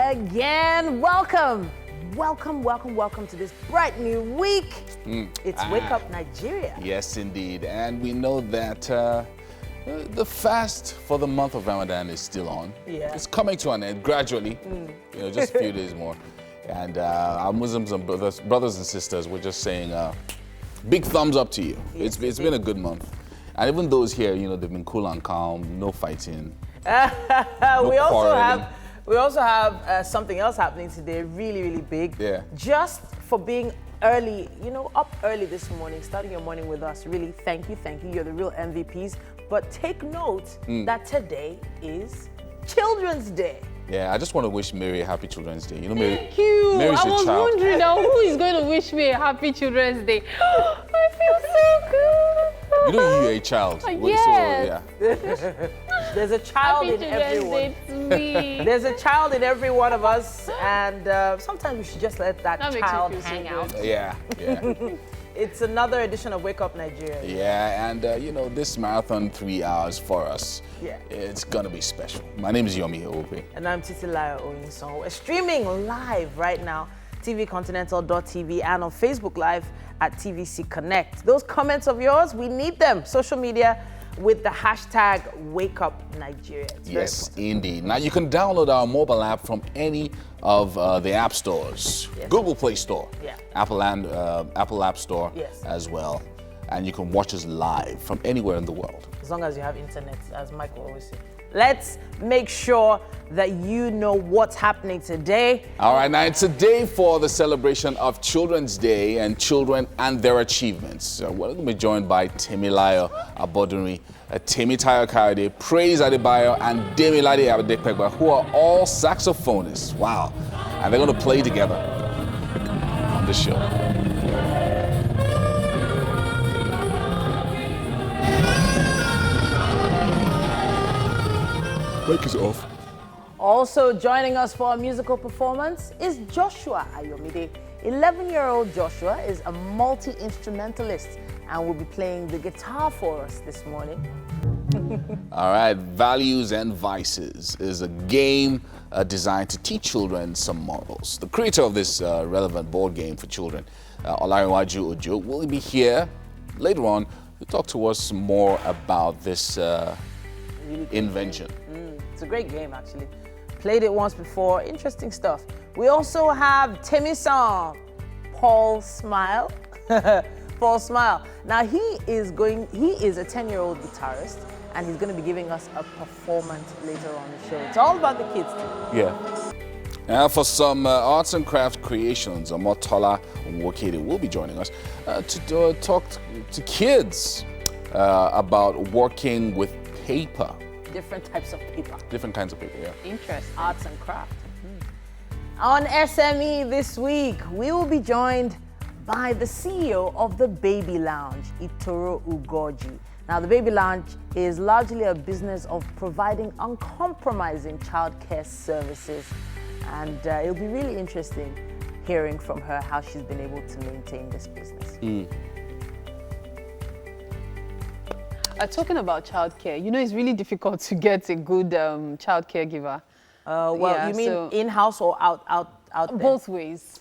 again. Welcome to this bright new week. It's Wake Up Nigeria. Yes, indeed. And we know that the fast for the month of Ramadan is still on. Yeah. It's coming to an end gradually, just a few days more. And our Muslims and brothers and sisters, we're just saying big thumbs up to you. It's been a good month. And even those here, they've been cool and calm, no fighting. We also have something else happening today, really, really big. Yeah. Just for being early, up early this morning, starting your morning with us. Really, thank you. You're the real MVPs. But take note that today is Children's Day. Yeah, I just want to wish Mary a happy Children's Day. Mary, Thank you. Mary's I was wondering now who is going to wish me a happy Children's Day. I feel so good. You're a child. Yes. So, yeah. There's a child Happy in Children's everyone. Day to me. There's a child in every one of us, and sometimes we should just let that That makes child you feel so hang good. out. Yeah. It's another edition of Wake Up Nigeria. Yeah, and this marathon 3 hours for us, it's gonna be special. My name is Yomi Ope. And I'm Titilayo Oyinson. We're streaming live right now, tvcontinental.tv and on Facebook Live at TVC Connect. Those comments of yours, we need them. Social media with the hashtag Wake Up Nigeria. Yes, indeed. Now you can download our mobile app from any of the app stores. Yes. Google Play Store, Yeah. Apple App Store Yes. as well. And you can watch us live from anywhere in the world. As long as you have internet, as Michael always says. Let's make sure that you know what's happening today. All right, now it's a day for the celebration of Children's Day and children and their achievements. We're going to be joined by Temilayo Abodunri, Temitayo Kayode, Praise Adebayo, and Demilade Adepegba, who are all saxophonists. Wow. And they're going to play together on the show. Mic is off. Also joining us for a musical performance is Joshua Ayomide. 11-year-old Joshua is a multi-instrumentalist and will be playing the guitar for us this morning. All right, Values and Vices is a game designed to teach children some morals. The creator of this relevant board game for children, Olariwaju Ojo, will be here later on to talk to us more about this invention. It's a great game, actually. Played it once before. Interesting stuff. We also have Temi-san, Paul Smile. Paul Smile. Now, he is a 10-year-old guitarist, and he's going to be giving us a performance later on the show. It's all about the kids today. Yeah. Now, for some arts and craft creations, Omotola Nwokede will be joining us to talk to kids about working with paper. Different types of paper. Different kinds of paper, yeah. Interesting. Arts and craft. On SME this week, we will be joined by the CEO of the Baby Lounge, Itoro Ugoji. Now, the Baby Lounge is largely a business of providing uncompromising childcare services. And it'll be really interesting hearing from her how she's been able to maintain this business. Talking about childcare, it's really difficult to get a good child caregiver. You mean in-house or out there? Both ways.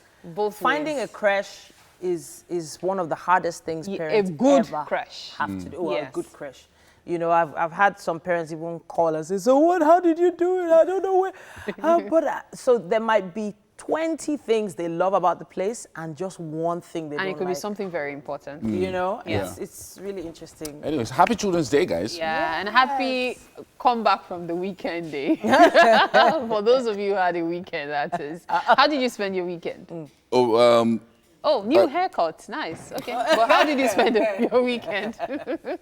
Finding a creche is one of the hardest things parents a good ever creche have to do. Or Yes. a good creche. I've had some parents even call and say, "So what? How did you do it? I don't know where." So there might be 20 things they love about the place and just one thing they don't like. And it could be something very important. Yes. It's really interesting. Anyways, happy Children's Day, guys. Yeah, and happy comeback from the weekend day. For those of you who had a weekend, that is. How did you spend your weekend? Oh, new haircut. Nice. Okay. But how did you spend your weekend?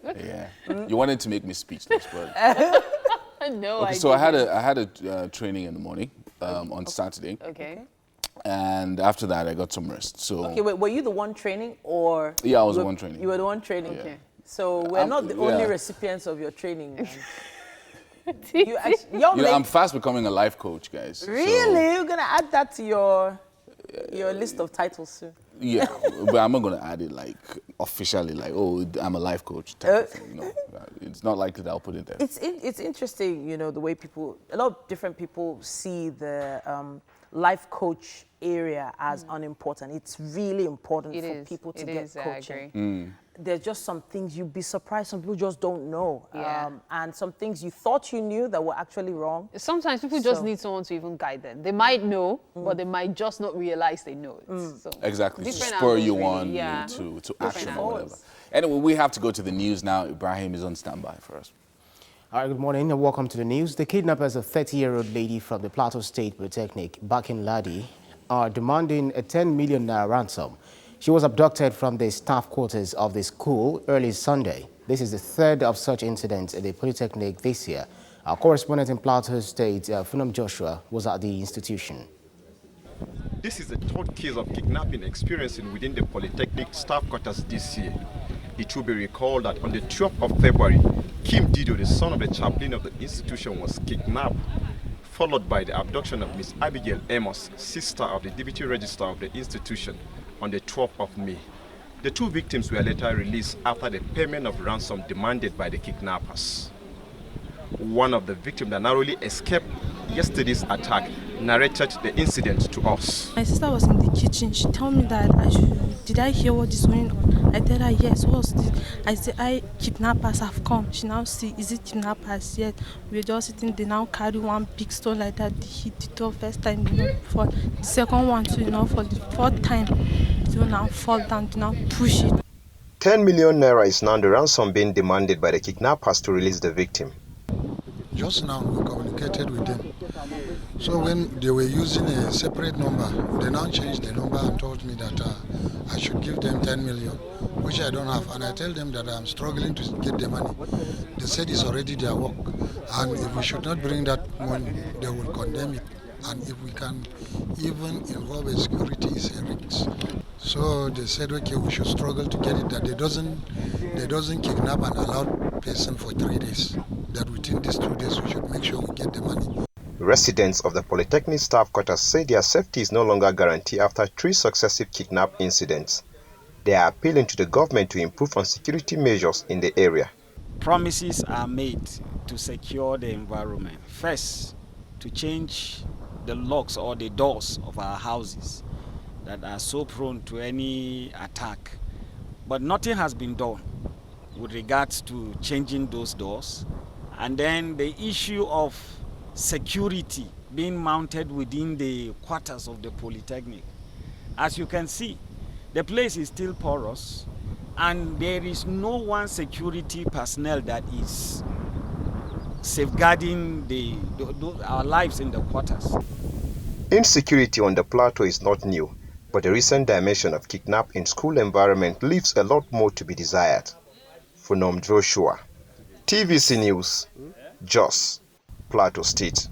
Yeah. You wanted to make me speechless, but... No, Okay, so I had a training in the morning on Saturday. Okay. And after that, I got some rest. So Okay, wait, were you the one training or? Yeah, I was the one training. You were the one training? Okay. So we're not the only recipients of your training. Young I'm fast becoming a life coach, guys. Really? You're going to add that to your... your list of titles soon. Yeah, but I'm not going to add it like officially, like, oh, I'm a life coach type of thing. No, it's not likely that I'll put it there. It's interesting, you know, the way a lot of different people see the life coach area as unimportant. It's really important for people to get coaching. There's just some things you'd be surprised some people just don't know. Yeah. And some things you thought you knew that were actually wrong. Sometimes people just need someone to even guide them. They might know, but they might just not realize they know it. So Exactly, to spur you on to action or whatever. Anyway, we have to go to the news now. Ibrahim is on standby for us. All right, good morning and welcome to the news. The kidnappers of 30-year-old lady from the Plateau State Polytechnic, Bakin Ladi, are demanding a 10 million naira ransom. She was abducted from the staff quarters of the school early Sunday. This is the third of such incidents at the Polytechnic this year. Our correspondent in Plateau State, Funam Joshua, was at the institution. This is the third case of kidnapping experiencing within the Polytechnic staff quarters this year. It will be recalled that on the 12th of February, Kim Dido, the son of the chaplain of the institution, was kidnapped, followed by the abduction of Miss Abigail Amos, sister of the deputy registrar of the institution, on the 12th of May. The two victims were later released after the payment of ransom demanded by the kidnappers. One of the victims that narrowly escaped yesterday's attack narrated the incident to us. My sister was in the kitchen. She told me that did I hear what is going on? I told her yes. What's this? I said, kidnappers have come. She now see, is it kidnappers? Yet we're just sitting. They now carry one big stone like that. They hit the door first time, for the second one too, for the fourth time, they will now fall down, they now push it. 10 million naira is now the ransom being demanded by the kidnappers to release the victim. Just now we communicated with them. So when they were using a separate number, they now changed the number and told me that I should give them 10 million, which I don't have. And I tell them that I'm struggling to get the money. They said it's already their work. And if we should not bring that money, they will condemn it. And if we can even involve a security, it's a risk. So they said, okay, we should struggle to get it, that they doesn't kidnap an allowed person for 3 days. That within these 2 days we should make sure we get the money. Residents of the Polytechnic staff quarters say their safety is no longer guaranteed after 3 successive kidnap incidents. They are appealing to the government to improve on security measures in the area. Promises are made to secure the environment. First, to change the locks or the doors of our houses that are so prone to any attack. But nothing has been done with regards to changing those doors. And then the issue of security being mounted within the quarters of the Polytechnic. As you can see, the place is still porous and there is no one security personnel that is safeguarding our lives in the quarters. Insecurity on the plateau is not new, but the recent dimension of kidnap in school environment leaves a lot more to be desired. Funam Joshua, TVC News, Jos, Plateau State.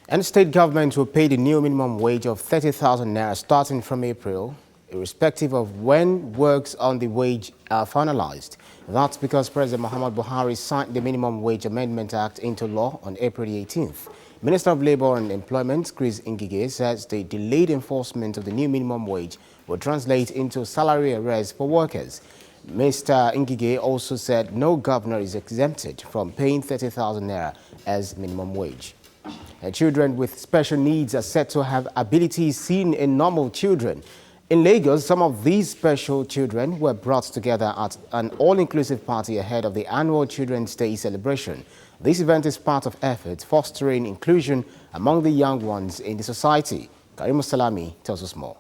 And state government will pay the new minimum wage of 30,000 naira starting from April, irrespective of when works on the wage are finalized. That's because President Muhammad Buhari signed the Minimum Wage Amendment Act into law on April 18th. Minister of Labour and Employment, Chris Ngige, says the delayed enforcement of the new minimum wage will translate into salary arrears for workers. Mr. Ngige also said no governor is exempted from paying 30,000 naira as minimum wage. Children with special needs are said to have abilities seen in normal children. In Lagos, some of these special children were brought together at an all-inclusive party ahead of the annual Children's Day celebration. This event is part of efforts fostering inclusion among the young ones in the society. Karim Salami tells us more.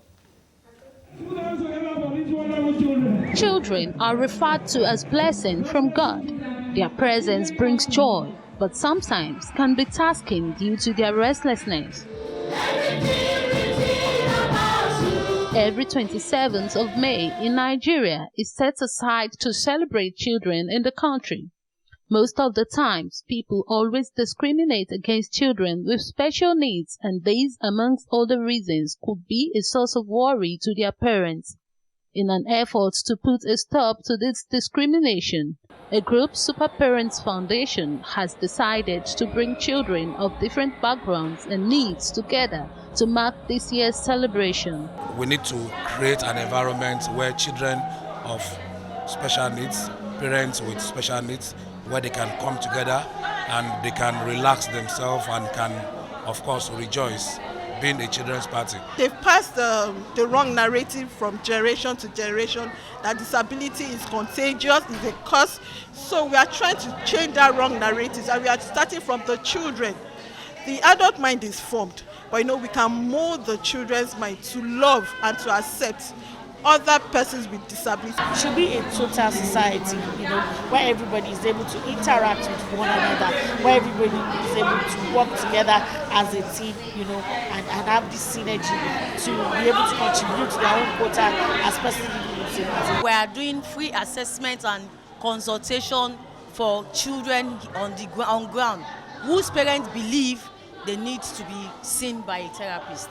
Children are referred to as blessings from God. Their presence brings joy, but sometimes can be tasking due to their restlessness. Every 27th of May in Nigeria is set aside to celebrate children in the country. Most of the times, people always discriminate against children with special needs, and these, amongst other reasons, could be a source of worry to their parents. In an effort to put a stop to this discrimination, a group, Super Parents Foundation, has decided to bring children of different backgrounds and needs together to mark this year's celebration. We need to create an environment where children of special needs, parents with special needs, where they can come together and they can relax themselves and can, of course, rejoice being a children's party. They've passed the wrong narrative from generation to generation that disability is contagious, is a curse. So we are trying to change that wrong narrative, and we are starting from the children. The adult mind is formed, but we can mold the children's mind to love and to accept other persons with disability. It should be a total society, where everybody is able to interact with one another, where everybody is able to work together as a team, and have this synergy to be able to contribute to their own quota as persons with disability. We are doing free assessment and consultation for children on ground whose parents believe they need to be seen by a therapist.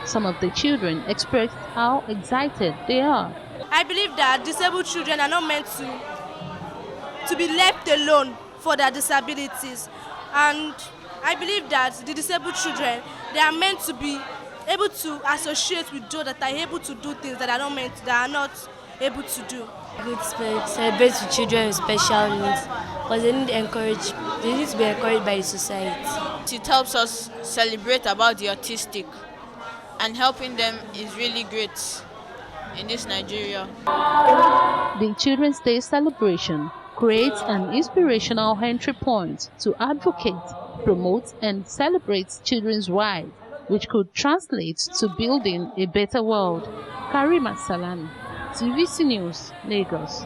Some of the children expressed how excited they are. I believe that disabled children are not meant to be left alone for their disabilities. And I believe that the disabled children, they are meant to be able to associate with those that are able to do things that are not able to do. Good celebrate with children with special needs, because they need to be encouraged by the society. It helps us celebrate about the autistic, and helping them is really great in this Nigeria. The Children's Day celebration creates an inspirational entry point to advocate, promote and celebrate children's rights, which could translate to building a better world. Karima Salami, TVC News, Lagos.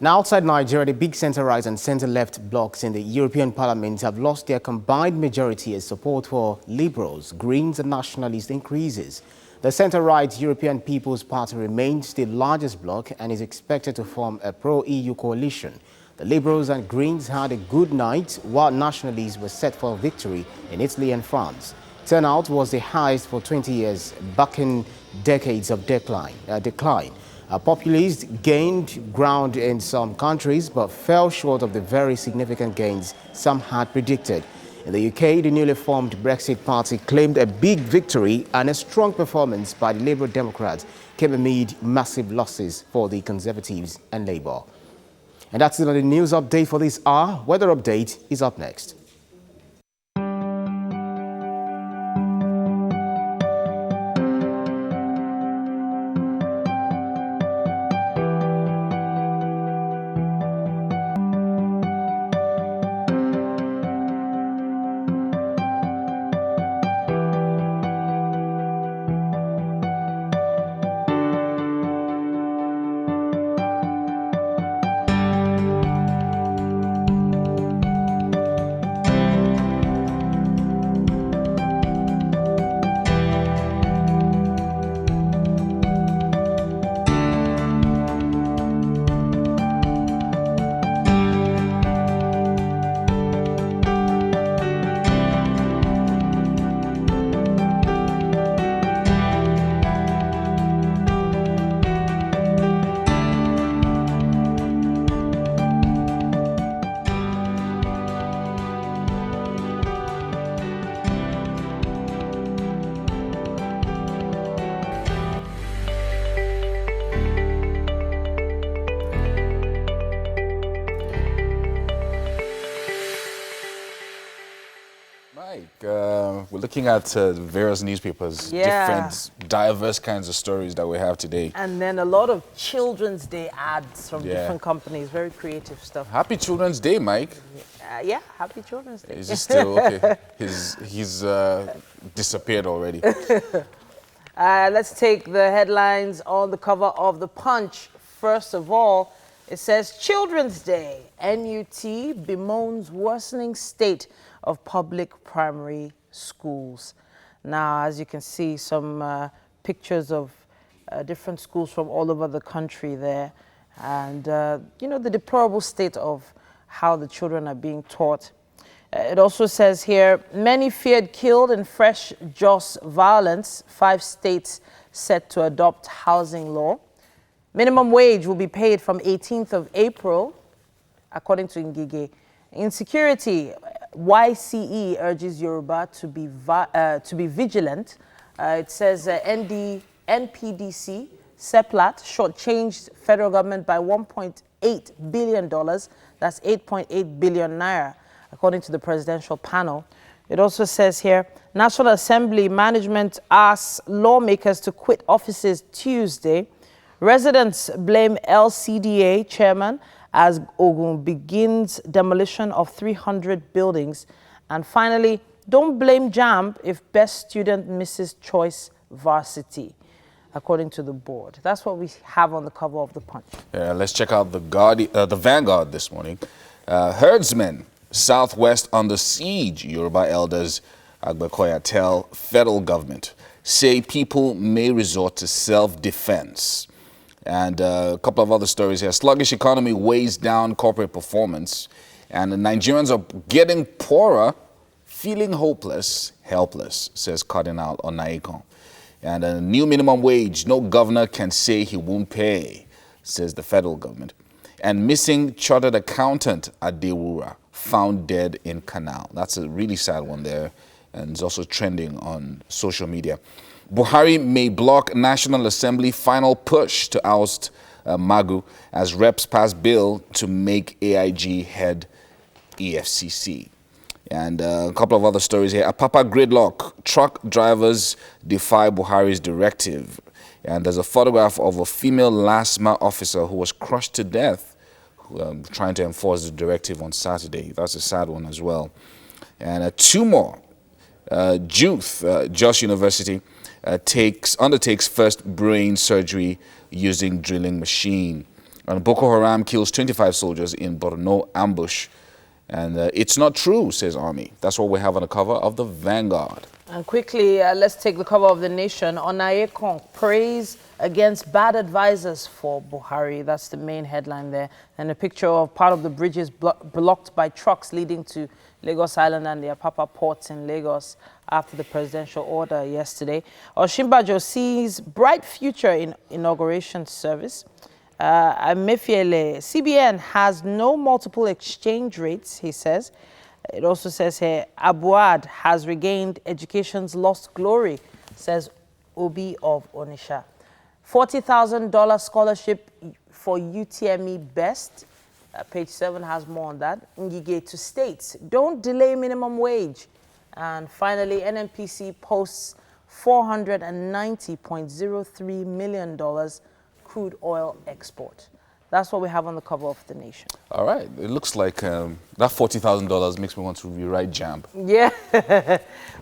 Now, outside Nigeria, the big center-right and center-left blocs in the European Parliament have lost their combined majority as support for Liberals, Greens and Nationalists increases. The center-right European People's Party remains the largest bloc and is expected to form a pro-EU coalition. The Liberals and Greens had a good night, while Nationalists were set for victory in Italy and France. Turnout was the highest for 20 years, backing decades of decline. Populists gained ground in some countries but fell short of the very significant gains some had predicted. In the UK, the newly formed Brexit Party claimed a big victory, and a strong performance by the Labour Democrats came amid massive losses for the Conservatives and Labour. And that's it on the news update for this hour. Weather update is up next. We're looking at various newspapers, different, diverse kinds of stories that we have today. And then a lot of Children's Day ads from different companies, very creative stuff. Happy Children's Day, Mike. Yeah, happy Children's Day. Is he still okay? He's disappeared already. Let's take the headlines on the cover of the Punch. First of all, it says Children's Day, NUT bemoans worsening state of public primary schools. Now, as you can see, some pictures of different schools from all over the country there. And, you know, the deplorable state of how the children are being taught. It also says here, many feared killed in fresh Jos violence. 5 states set to adopt housing law. Minimum wage will be paid from 18th of April, according to Ngige. Insecurity, YCE urges Yoruba to be vigilant. It says NPDC, SEPLAT, shortchanged federal government by $1.8 billion. That's 8.8 billion naira, according to the presidential panel. It also says here, National Assembly management asks lawmakers to quit offices Tuesday. Residents blame LCDA chairman as Ogun begins demolition of 300 buildings. And finally, don't blame JAMB if best student misses choice varsity, according to the board. That's what we have on the cover of the Punch. Yeah, let's check out the Vanguard this morning. Herdsmen, Southwest under siege. Yoruba elders, Agbekoya, tell federal government, say people may resort to self-defense. And a couple of other stories here. Sluggish economy weighs down corporate performance. And the Nigerians are getting poorer, feeling hopeless, helpless, says Cardinal Onaikon. And a new minimum wage, no governor can say he won't pay, says the federal government. And missing chartered accountant Adewura found dead in canal. That's a really sad one there. And it's also trending on social media. Buhari may block National Assembly final push to oust Magu as reps pass bill to make AIG head EFCC. And a couple of other stories here. Apapa gridlock. Truck drivers defy Buhari's directive. And there's a photograph of a female LASMA officer who was crushed to death trying to enforce the directive on Saturday. That's a sad one as well. And two more. Jos University undertakes first brain surgery using drilling machine. And Boko Haram kills 25 soldiers in Borno ambush. And it's not true, says Army. That's what we have on the cover of the Vanguard. And quickly, let's take the cover of the Nation. Onaekon, praise against bad advisors for Buhari. That's the main headline there. And a picture of part of the bridges blocked by trucks leading to Lagos Island and the Apapa ports in Lagos after the presidential order yesterday. Oshimbajo sees bright future in inauguration service. Emefiele, CBN has no multiple exchange rates, he says. It also says here, Abuad has regained education's lost glory, says Obi of Onisha. $40,000 scholarship for UTME Best. Page 7 has more on that. Ngige to states, don't delay minimum wage. And finally, NNPC posts $490.03 million crude oil export. That's what we have on the cover of the Nation. All right. It looks like that $40,000 makes me want to rewrite JAMB. Yeah.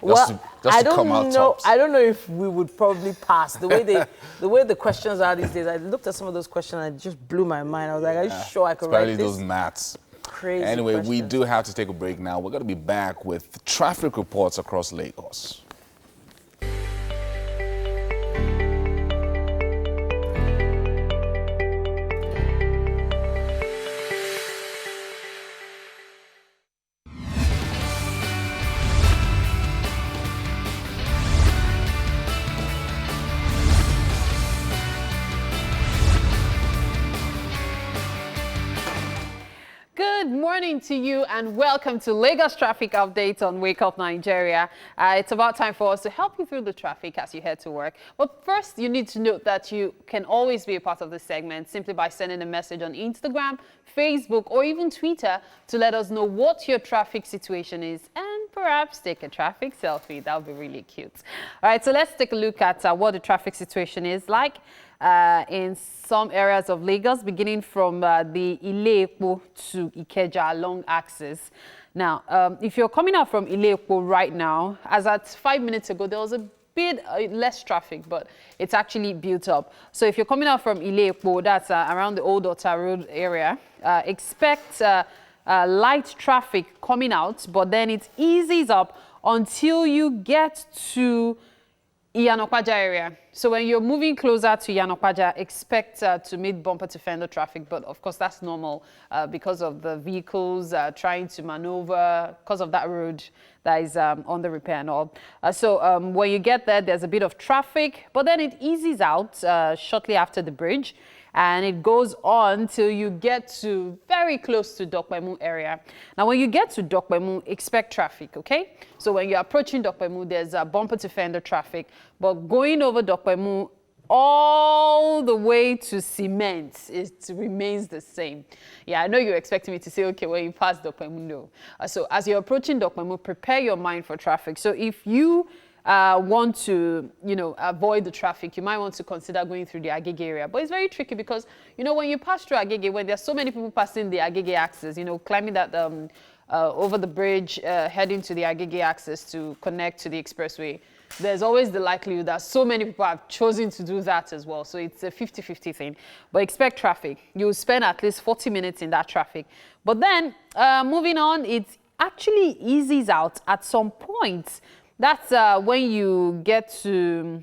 Well, I don't know. Tops. I don't know if we would probably pass the way the questions are these days. I looked at some of those questions and it just blew my mind. I was like, are you sure I could write this? Especially those maths. Crazy Anyway, questions. we do have to take a break now. We're going to be back with traffic reports across Lagos. Good morning to you and welcome to Lagos Traffic Update on Wake Up Nigeria. It's about time for us to help you through the traffic as you head to work. But first, you need to note that you can always be a part of this segment simply by sending a message on Instagram, Facebook, or even Twitter to let us know what your traffic situation is and perhaps take a traffic selfie. That would be really cute. All right, so let's take a look at what the traffic situation is like in some areas of Lagos, beginning from the Ile-Epo to Ikeja long axis. Now, if you're coming out from Ile-Epo right now, as at 5 minutes ago, there was a bit less traffic, but it's actually built up. So if you're coming out from Ile-Epo, that's around the Old Ota Road area, expect light traffic coming out, but then it eases up until you get to Iyanokwaja area. So when you're moving closer to Iyanokwaja, expect to meet bumper to fender traffic. But of course, that's normal because of the vehicles trying to maneuver, because of that road that is on the repair and all. So when you get there, there's a bit of traffic, but then it eases out shortly after the bridge. And it goes on till you get to very close to Dokpemu area. Now, when you get to Dokpemu, expect traffic, okay? So when you're approaching Dokpemu, there's a bumper to fender traffic. But going over Dokpemu all the way to Cement, it remains the same. Yeah, I know you're expecting me to say, okay, when you pass Dokpemu, no. So as you're approaching Dokpemu, prepare your mind for traffic. So if you want to, avoid the traffic, you might want to consider going through the Agege area. But it's very tricky because, when you pass through Agege, when there's so many people passing the Agege axis, climbing that over the bridge, heading to the Agege axis to connect to the expressway, there's always the likelihood that so many people have chosen to do that as well. So it's a 50-50 thing. But expect traffic. You'll spend at least 40 minutes in that traffic. But then, moving on, it actually eases out at some point. That's when you get to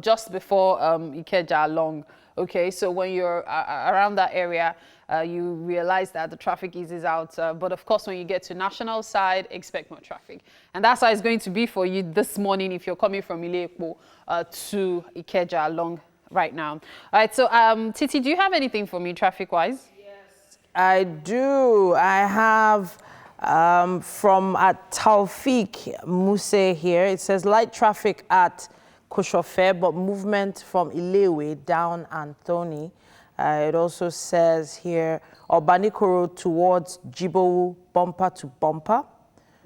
just before Ikeja along. Okay, so when you're around that area, you realize that the traffic eases out. But of course, when you get to National Side, expect more traffic. And that's how it's going to be for you this morning if you're coming from Ile-Epo to Ikeja along right now. All right, so Titi, do you have anything for me traffic-wise? Yes, I do. I have... from at Taufik Muse here, it says light traffic at Koshofe, but movement from Ilewe down Anthony. It also says here Obanikoro towards Jibowu, bumper to bumper.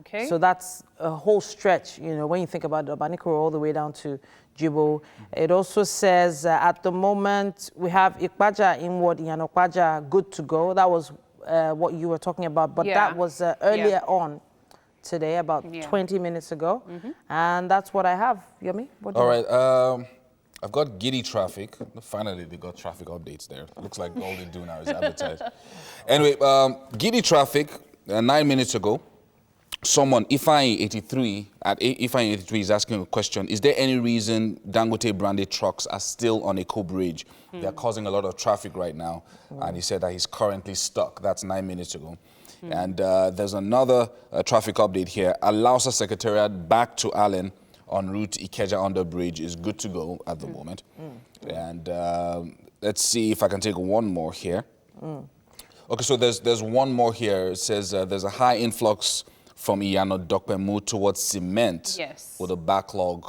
Okay. So that's a whole stretch, when you think about Obanikoro all the way down to Jibowu. It also says at the moment we have Ikpaja inward, Iyanokwaja good to go. That was what you were talking about, but that was earlier on today, about 20 minutes ago. And that's what I have. Yomi, what do you have? All right, I've got giddy traffic. Finally, they got traffic updates there. Looks like all they do now is advertise. Anyway, giddy traffic, 9 minutes ago. Someone, Ifeanyi83, at Ifeanyi83 is asking a question. Is there any reason Dangote branded trucks are still on Eko Bridge? They're causing a lot of traffic right now. And he said that he's currently stuck. That's 9 minutes ago. And there's another traffic update here. Alausa Secretariat back to Allen en route Ikeja under bridge is good to go at the moment. And let's see if I can take one more here. Okay, so there's one more here. It says there's a high influx from Iyano Dokpemu towards Cement with a backlog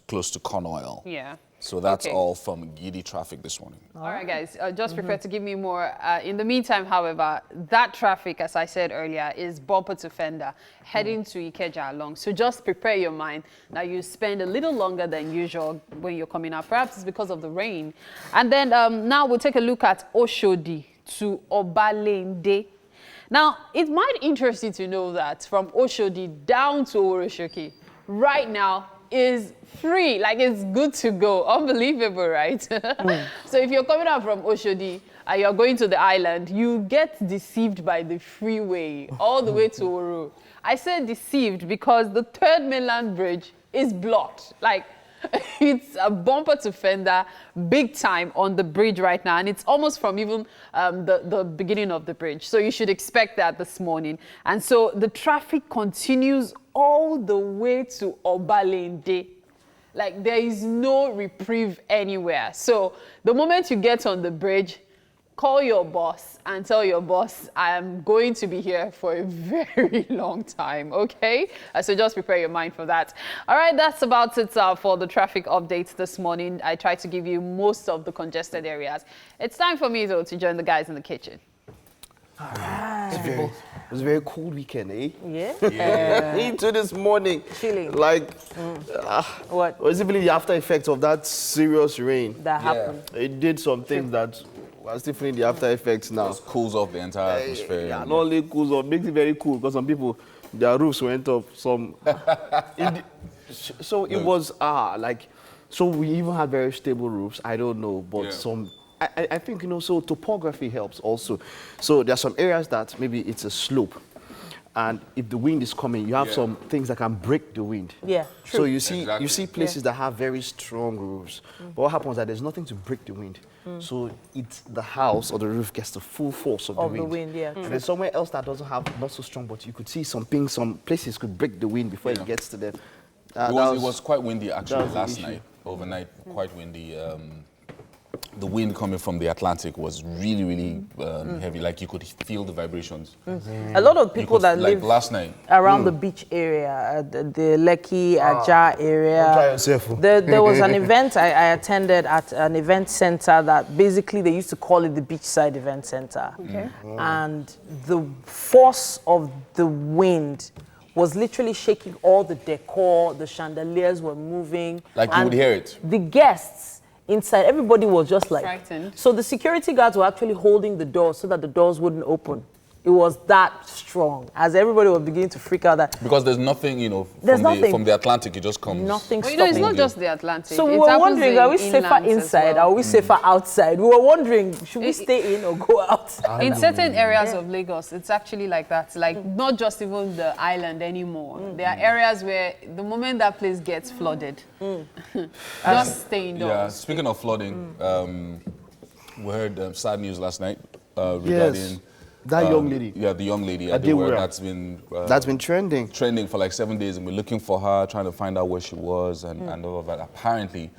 close to Corn Oil. Yeah. So that's all from giddy traffic this morning. All right, guys, just prepare to give me more. In the meantime, however, that traffic, as I said earlier, is bumper to fender, heading to Ikeja along. So just prepare your mind that you spend a little longer than usual when you're coming out. Perhaps it's because of the rain. And then now we'll take a look at Oshodi to Obalende. Now, it might interest you to know that from Oshodi down to Oroshoki, right now is free. Like, it's good to go. Unbelievable, right? So if you're coming out from Oshodi and you're going to the island, you get deceived by the freeway all the way to Oru. I said deceived because the third mainland bridge is blocked. Like, it's a bumper to fender, big time on the bridge right now, and it's almost from even the beginning of the bridge. So you should expect that this morning. And so the traffic continues all the way to Obalende. Like, there is no reprieve anywhere. So the moment you get on the bridge, call your boss and tell your boss, I am going to be here for a very long time, okay? So just prepare your mind for that. All right, that's about it for the traffic updates this morning. I tried to give you most of the congested areas. It's time for me, though, to join the guys in the kitchen. All right. It was a very cold weekend, eh? Yeah. Into this morning. Chilling. Like, what? Was it really the after effects of that serious rain? That happened. It did some things that are still feeling the after effects now. It cools off the entire atmosphere. Yeah, not only cools off, makes it very cool because some people, their roofs went up. Some. So it was, so we even had very stable roofs. I don't know, but some. I think, so topography helps also. So there are some areas that maybe it's a slope. and if the wind is coming, you have some things that can break the wind. Yeah, true. So you see places that have very strong roofs. But what happens is that there's nothing to break the wind. So it's the house or the roof gets the full force of the wind. And there's somewhere else that doesn't have not so strong, but you could see some places could break the wind before it gets to them. It was quite windy actually last night. Overnight, quite windy. The wind coming from the Atlantic was really, really heavy. Like you could feel the vibrations. A lot of people that live last night around the beach area, the Lekki, Ajah area. There was an event I attended at an event center that basically they used to call it the Beachside Event Center. And the force of the wind was literally shaking all the decor. The chandeliers were moving. Like you would hear it. The guests inside, everybody was just like frightened. So the security guards were actually holding the doors so that the doors wouldn't open. It was that strong, as everybody was beginning to freak out. That because there's nothing, you know, from the Atlantic, it just comes. Nothing. Well, you know, it's not just the Atlantic. So we were wondering, are we safer inside? Are we safer outside? We were wondering, should we stay in or go out? In certain areas of Lagos, it's actually like that. Like not just even the island anymore. There are areas where the moment that place gets flooded, just stay indoors. Yeah. Speaking of flooding, we heard sad news last night regarding. That young lady. Yeah, the young lady Adewura that's been trending. Trending for like 7 days, and we're looking for her, trying to find out where she was and all of that. Apparently,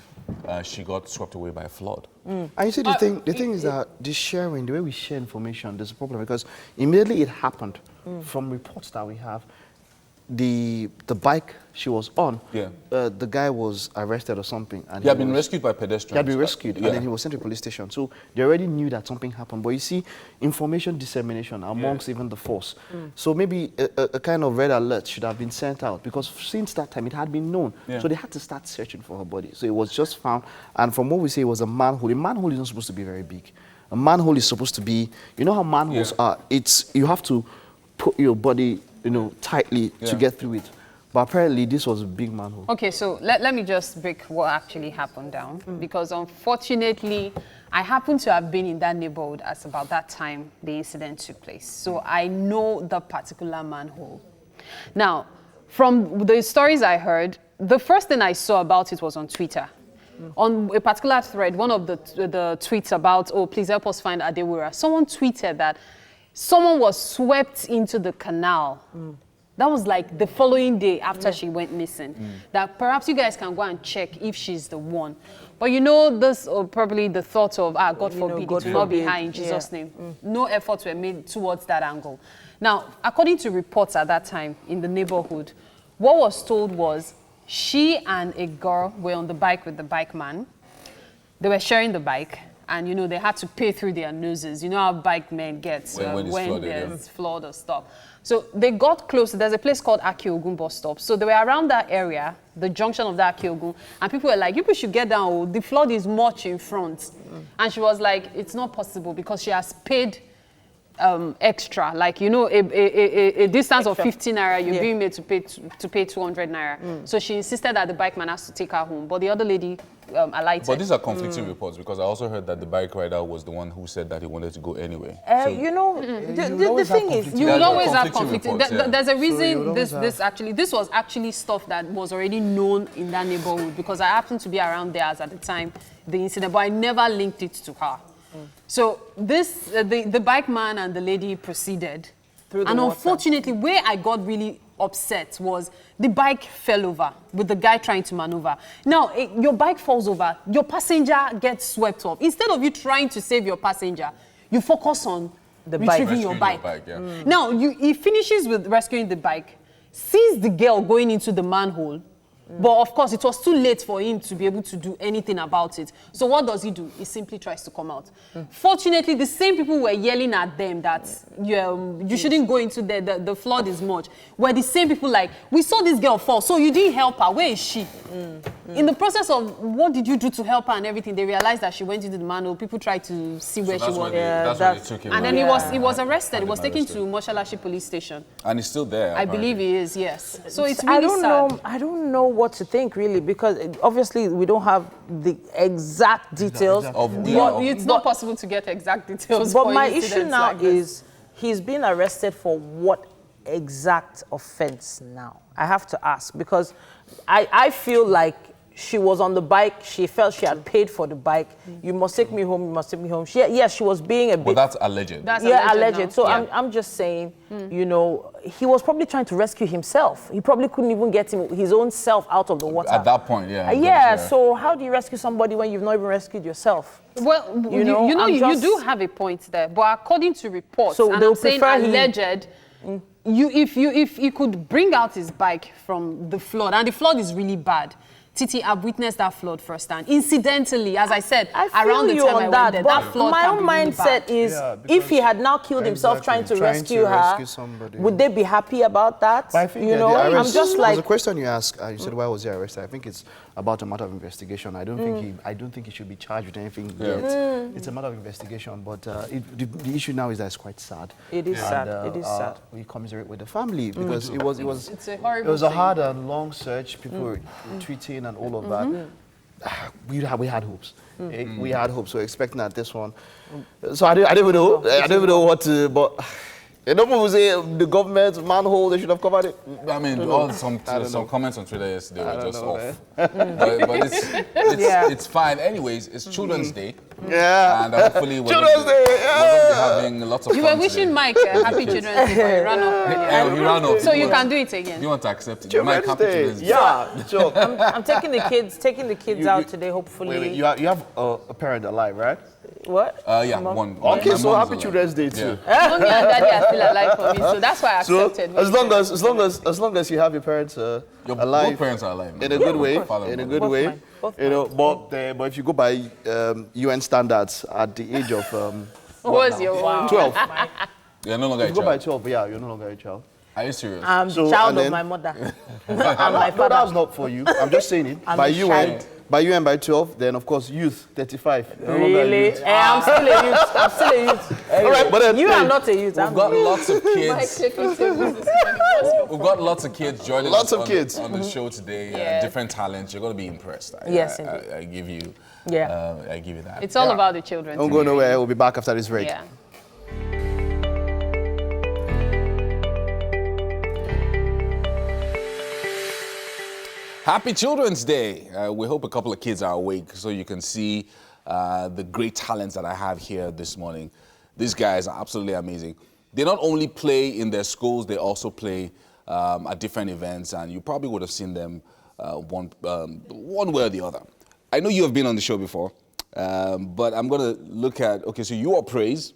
she got swept away by a flood. And you see, the thing is that this sharing, the way we share information, there's a problem because immediately it happened. From reports that we have, the bike she was on, the guy was arrested or something. And he had been rescued by pedestrians. He had been rescued, and then he was sent to the police station. So they already knew that something happened. But you see, information dissemination amongst even the force. So maybe a kind of red alert should have been sent out because since that time it had been known. So they had to start searching for her body. So it was just found, and from what we say, it was a manhole. A manhole is not supposed to be very big. A manhole is supposed to be, you know how manholes are. You have to put your body, you know, tightly to get through it. But apparently this was a big manhole. Okay, so let me just break what actually happened down. Because unfortunately, I happen to have been in that neighborhood at about that time the incident took place. So I know the particular manhole. Now, from the stories I heard, the first thing I saw about it was on Twitter. On a particular thread, one of the tweets about, oh, please help us find Adewura, someone tweeted that someone was swept into the canal. That was like the following day after she went missing. That perhaps you guys can go and check if she's the one. But you know, this or probably the thought of, God forbid, it will not be her in Jesus' name. No efforts were made towards that angle. Now, according to reports at that time in the neighborhood, what was told was she and a girl were on the bike with the bike man. They were sharing the bike. And, you know, they had to pay through their noses. You know how bike men get when there's flood or stuff. So they got close. There's a place called Akiogun bus stop. So they were around that area, the junction of that Akiogun. And people were like, you people should get down. Oh, the flood is much in front. And she was like, it's not possible because she has paid extra. Like, you know, a distance of 15 naira, you're being made to pay 200 naira. So she insisted that the bike man has to take her home. But the other lady alighted. But these are conflicting reports because I also heard that the bike rider was the one who said that he wanted to go anyway. You know, the thing is, you will always have conflicting. There's a reason this was actually stuff that was already known in that neighborhood because I happened to be around there at the time the incident, but I never linked it to her. So this, the bike man and the lady proceeded. And unfortunately, where I got really upset was the bike fell over with the guy trying to maneuver. Now, your bike falls over, your passenger gets swept off. Instead of you trying to save your passenger, you focus on retrieving your bike. Now, he finishes with rescuing the bike, sees the girl going into the manhole, but of course, it was too late for him to be able to do anything about it. So what does he do? He simply tries to come out. Fortunately, the same people were yelling at them that you shouldn't go into the flood is much. Were the same people like, we saw this girl fall, so you didn't help her. Where is she? In the process of what did you do to help her and everything, they realized that she went into the manhole. People tried to see where she was. And then he was arrested. He was taken to Moshalashi police station. And he's still there. I believe he is, yes. So it's really sad. I don't know what to think really because obviously we don't have the exact details. It's not possible to get exact details. But my issue now is he's been arrested for what exact offense now? I have to ask because I feel like she was on the bike. She felt she had paid for the bike. You must take me home. You must take me home. Yes, she was being a bit. But that's alleged. That's alleged. So yeah. I'm just saying, you know, he was probably trying to rescue himself. He probably couldn't even get his own self out of the water. At that point, yeah. Yeah. So how do you rescue somebody when you've not even rescued yourself? Well, you do have a point there, but according to reports, so and I'm saying alleged. If he could bring out his bike from the flood, and the flood is really bad. Titi, I've witnessed that flood firsthand. Incidentally, as I said, around the time I went there, that flood my own really mindset is, if he had now killed himself trying to rescue her, would they be happy about that? But I think, I'm just like... There's a question you asked, you said, why was he arrested? I think it's about a matter of investigation. I don't think he should be charged with anything yet. It's a matter of investigation, but the issue now is that it's quite sad. It is sad. It is sad. We commiserate with the family because it was a hard and long search. People were tweeting and all of that. We had hopes. We had hopes. So expecting that this one. So I don't even know. I don't even know what to. But nobody say the government manhole. They should have covered it. I mean, some comments on Twitter yesterday were just off. But it's fine. Anyways, it's Children's Day. Yeah. And hopefully we're going to be having lots of fun. You were wishing Mike a happy Children's Day, but he ran off. He ran off. So you can do it again. You want to accept it? Children's Day. Yeah. Sure. I'm taking the kids out today. Hopefully. Wait, you have a parent alive, right? What? Yeah, one. Okay, so happy Children's Day too. Mommy and Daddy are still alive for me, so that's why I accepted. So as long as you have your parents alive, both parents are alive in a good way, But if you go by UN standards, at the age of what was your 12, you're no longer a child. If you go by 12, yeah, you're no longer a child. Are you serious? I'm the child of my mother. And my father. No, that's not for you. I'm just saying it. By UN by 12, then of course youth 35. Really? I'm still a youth. All right, but then, you are not a youth. We've got lots of kids. We've got lots of kids joining us on the show today. Different talents. You're going to be impressed. Yes, I give you. I give you that. It's all about the children. Don't go nowhere. We'll be back after this break. Yeah. Happy Children's Day. We hope a couple of kids are awake so you can see the great talents that I have here this morning. These guys are absolutely amazing. They not only play in their schools, they also play at different events, and you probably would have seen them one way or the other. I know you have been on the show before, but I'm going to look at, okay, so you are Praise,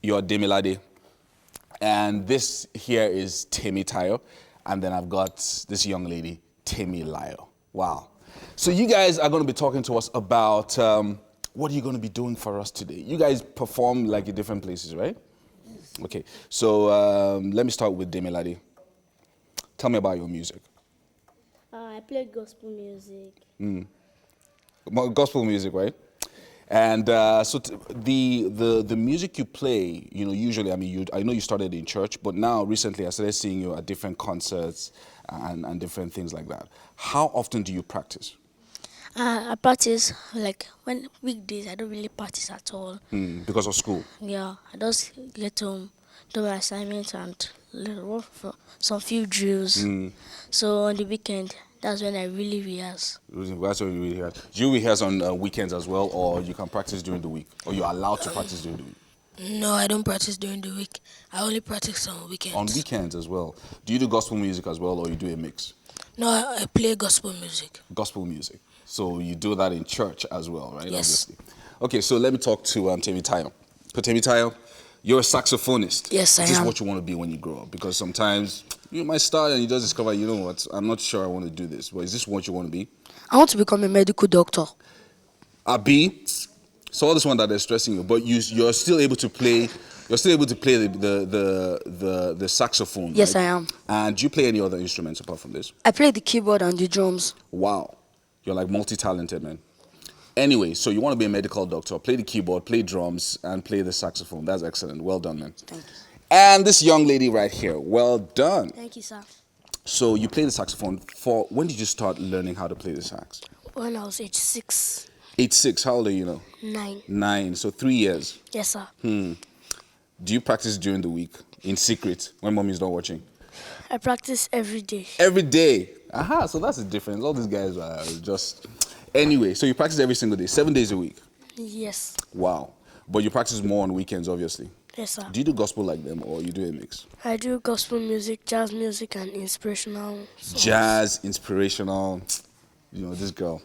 you're Demilade, and this here is Temitayo, and then I've got this young lady, Temilayo. Wow. So you guys are going to be talking to us about what are you going to be doing for us today? You guys perform like in different places, right? Okay. So let me start with Demilade. Tell me about your music. I play gospel music. Gospel music, right? And so the music you play, you know, usually, I mean, I know you started in church, but now recently I started seeing you at different concerts and different things like that. How often do you practice? I practice, like, when weekdays, I don't really practice at all. Because of school? Yeah, I just get home, do my assignments and work for some few drills. So on the weekend, that's when I really rehearse. That's when you rehearse. Do you rehearse on weekends as well, or you can practice during the week? Or you're allowed to practice during the week? No, I don't practice during the week. I only practice on weekends. On weekends as well. Do you do gospel music as well, or you do a mix? No, I play gospel music. Gospel music. So you do that in church as well, right? Yes. Obviously. Okay, so let me talk to Temitayo. Temitayo, you're a saxophonist. Yes, I am. This is what you want to be when you grow up, because sometimes you might start and you just discover, you know what, I'm not sure I want to do this. But is this what you want to be? I want to become a medical doctor. Abi, so all this one that they're stressing you, but you're still able to play. You're still able to play the saxophone. Yes, right? I am. And do you play any other instruments apart from this? I play the keyboard and the drums. Wow, you're like multi-talented, man. Anyway, so you want to be a medical doctor, play the keyboard, play drums, and play the saxophone. That's excellent. Well done, man. Thank you. And this young lady right here, well done. Thank you, sir. So you play the saxophone. When did you start learning how to play the sax? When I was age 6. Age 6. How old are you now? 9. 9. So 3 years. Yes, sir. Do you practice during the week in secret when mommy is not watching? I practice every day. Every day? Aha, so that's the difference. All these guys are just... Anyway, so you practice every single day, 7 days a week? Yes. Wow. But you practice more on weekends, obviously? Yes, sir. Do you do gospel like them, or you do a mix? I do gospel music, jazz music, and inspirational songs. Jazz, inspirational. You know, this girl.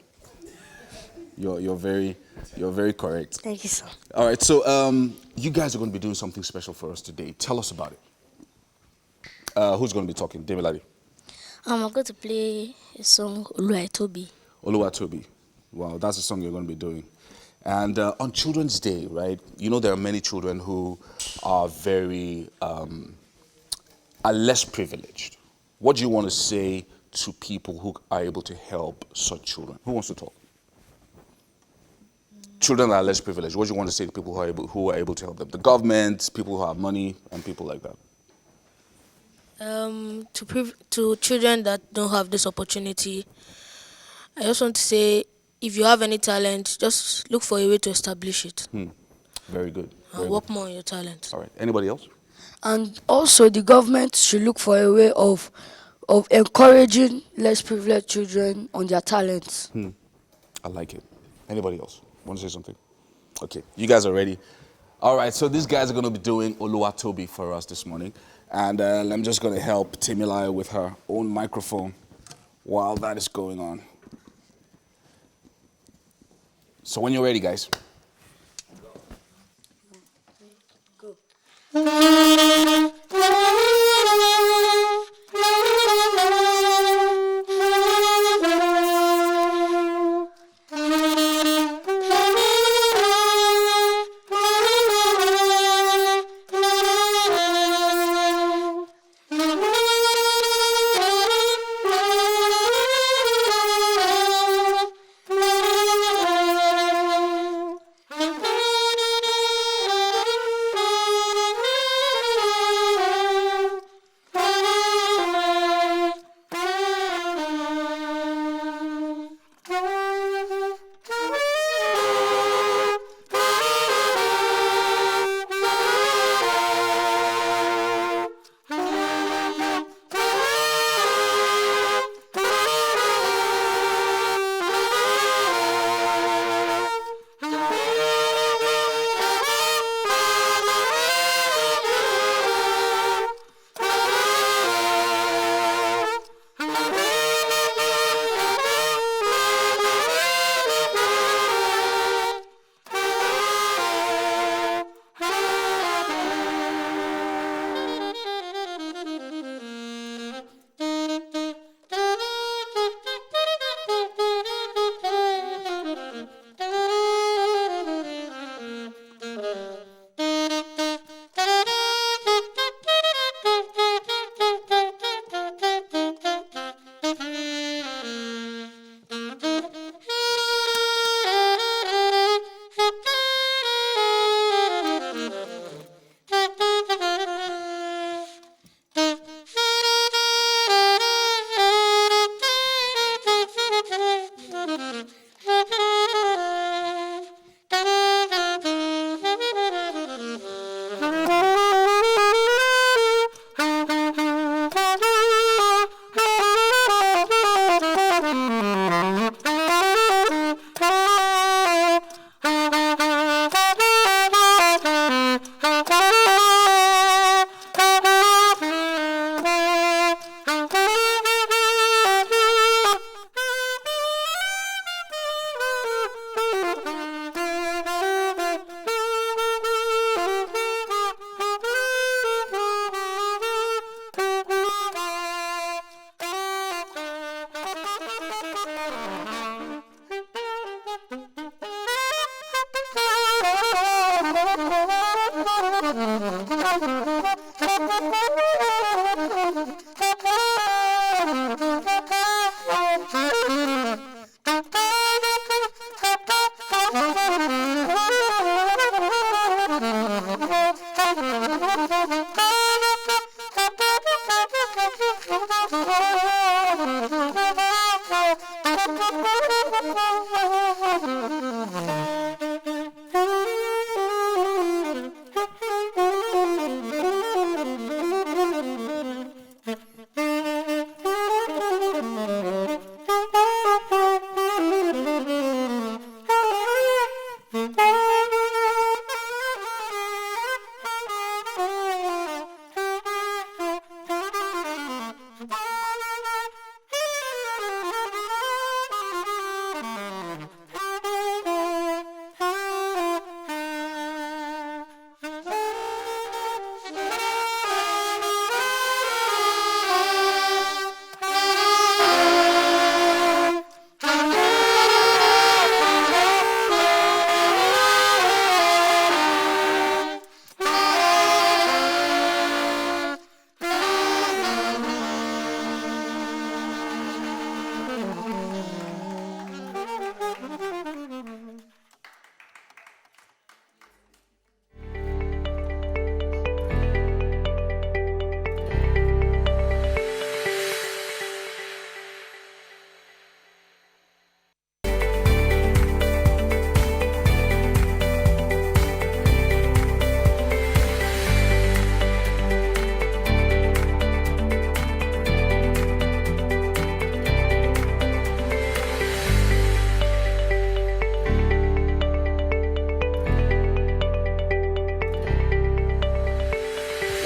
You're very correct. Thank you, sir. All right, so you guys are going to be doing something special for us today. Tell us about it. Who's going to be talking? Demilade. I'm going to play a song, Oluwatobi. Oluwatobi. Wow, that's the song you're going to be doing. And on Children's Day, right, you know there are many children who are are less privileged. What do you want to say to people who are able to help such children? Who wants to talk? Children that are less privileged. What do you want to say to people who are able to help them? The government, people who have money, and people like that. To children that don't have this opportunity, I just want to say, if you have any talent, just look for a way to establish it. Very good. And work more on your talent. All right. Anybody else? And also, the government should look for a way of encouraging less privileged children on their talents. I like it. Anybody else want to say something? Okay, you guys are ready. All right, so these guys are going to be doing Oluwatobi for us this morning. And I'm just going to help Temilaya with her own microphone while that is going on. So when you're ready, guys. Go.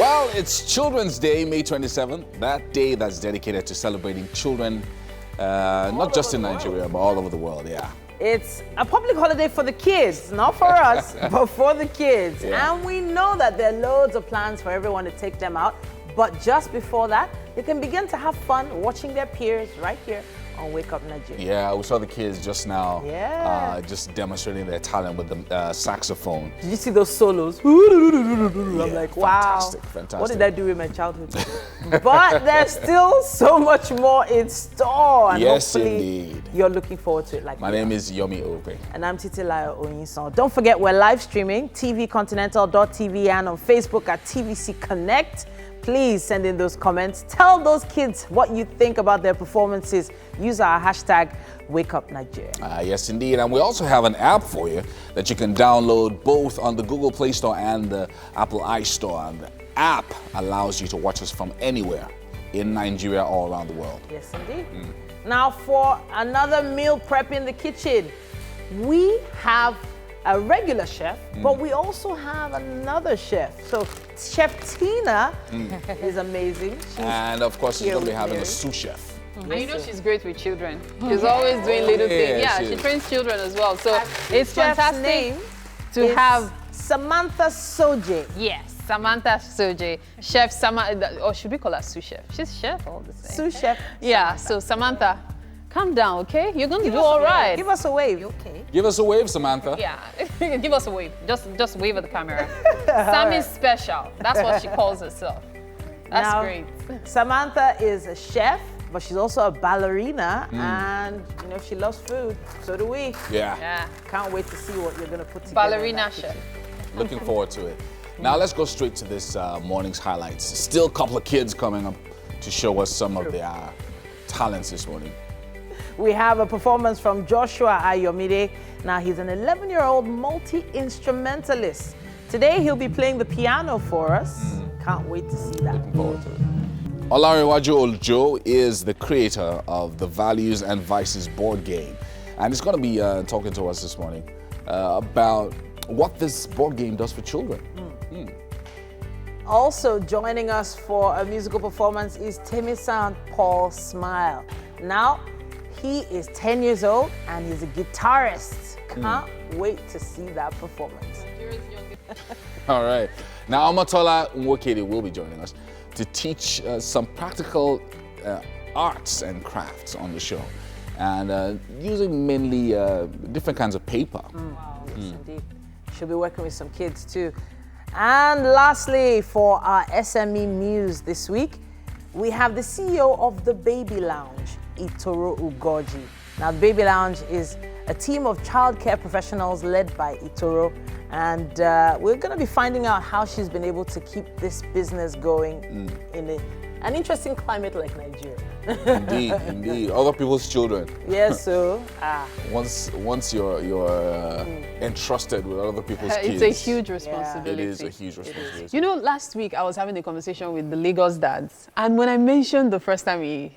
Well, it's Children's Day, May 27th, that day that's dedicated to celebrating children, not just in Nigeria, but all over the world, yeah. It's a public holiday for the kids, not for us, but for the kids. Yeah. And we know that there are loads of plans for everyone to take them out. But just before that, they can begin to have fun watching their peers right here on Wake Up Nigeria. Yeah, we saw the kids just now, Yeah. just demonstrating their talent with the saxophone. Did you see those solos? I'm like, wow. Fantastic. What did I do in my childhood? But there's still so much more in store. And Yes, hopefully indeed. you're looking forward to it. Like My name is Yomi Ope. And I'm Titilayo Oyinsan. Don't forget, we're live streaming tvcontinental.tv and on Facebook at TVC Connect. Please send in those comments. Tell those kids what you think about their performances. Use our hashtag WakeUpNigeria. Yes, indeed. And we also have an app for you that you can download both on the Google Play Store and the Apple iStore. And the app allows you to watch us from anywhere in Nigeria or around the world. Yes, indeed. Now, for another meal prep in the kitchen, we have a regular chef, but we also have another chef. So Chef Tina is amazing. She's And of course, she's here going to be with having a Mary. sous chef. And you know she's great with children. She's always doing little things. Yeah, she trains children as well. So it's Chef's fantastic name to is have Samantha Soje. Yes, Samantha Soje, Chef Samantha, or should we call her sous chef? She's chef all the same. Sous chef. Yeah, so Samantha, calm doon, okay? You're going to do all right. Give us a wave. Okay. Give us a wave, Samantha. Yeah, give us a wave. Just wave at the camera. Sammy's special. That's what she calls herself. That's Now, great. Samantha is a chef, but she's also a ballerina, and you know she loves food. So do we. Yeah. Can't wait to see what you're gonna put together. Ballerina chef. Looking forward to it. Now let's go straight to this morning's highlights. Still a couple of kids coming up to show us some of their talents this morning. We have a performance from Joshua Ayomide. Now he's an 11-year-old multi-instrumentalist. Today he'll be playing the piano for us. Can't wait to see that. Looking forward to it. Olarewaju Oljo is the creator of the Values and Vices board game. And he's going to be talking to us this morning about what this board game does for children. Also joining us for a musical performance is Temisan Paul Smile. Now, he is 10 years old and he's a guitarist. Can't wait to see that performance. All right. Now, Amatola Nwokede will be joining us to teach some practical arts and crafts on the show. And using mainly different kinds of paper. Wow, yes, indeed. She'll be working with some kids too. And lastly, for our SME Muse this week, we have the CEO of the Baby Lounge, Itoro Ugoji. Now, the Baby Lounge is a team of childcare professionals led by Itoro, and we're going to be finding out how she's been able to keep this business going in an interesting climate like Nigeria. Indeed, indeed. Other people's children. Yes, so once you're entrusted with other people's kids, it's a huge responsibility. It is a huge responsibility. You know, last week I was having a conversation with the Lagos dads, and when I mentioned the first time he,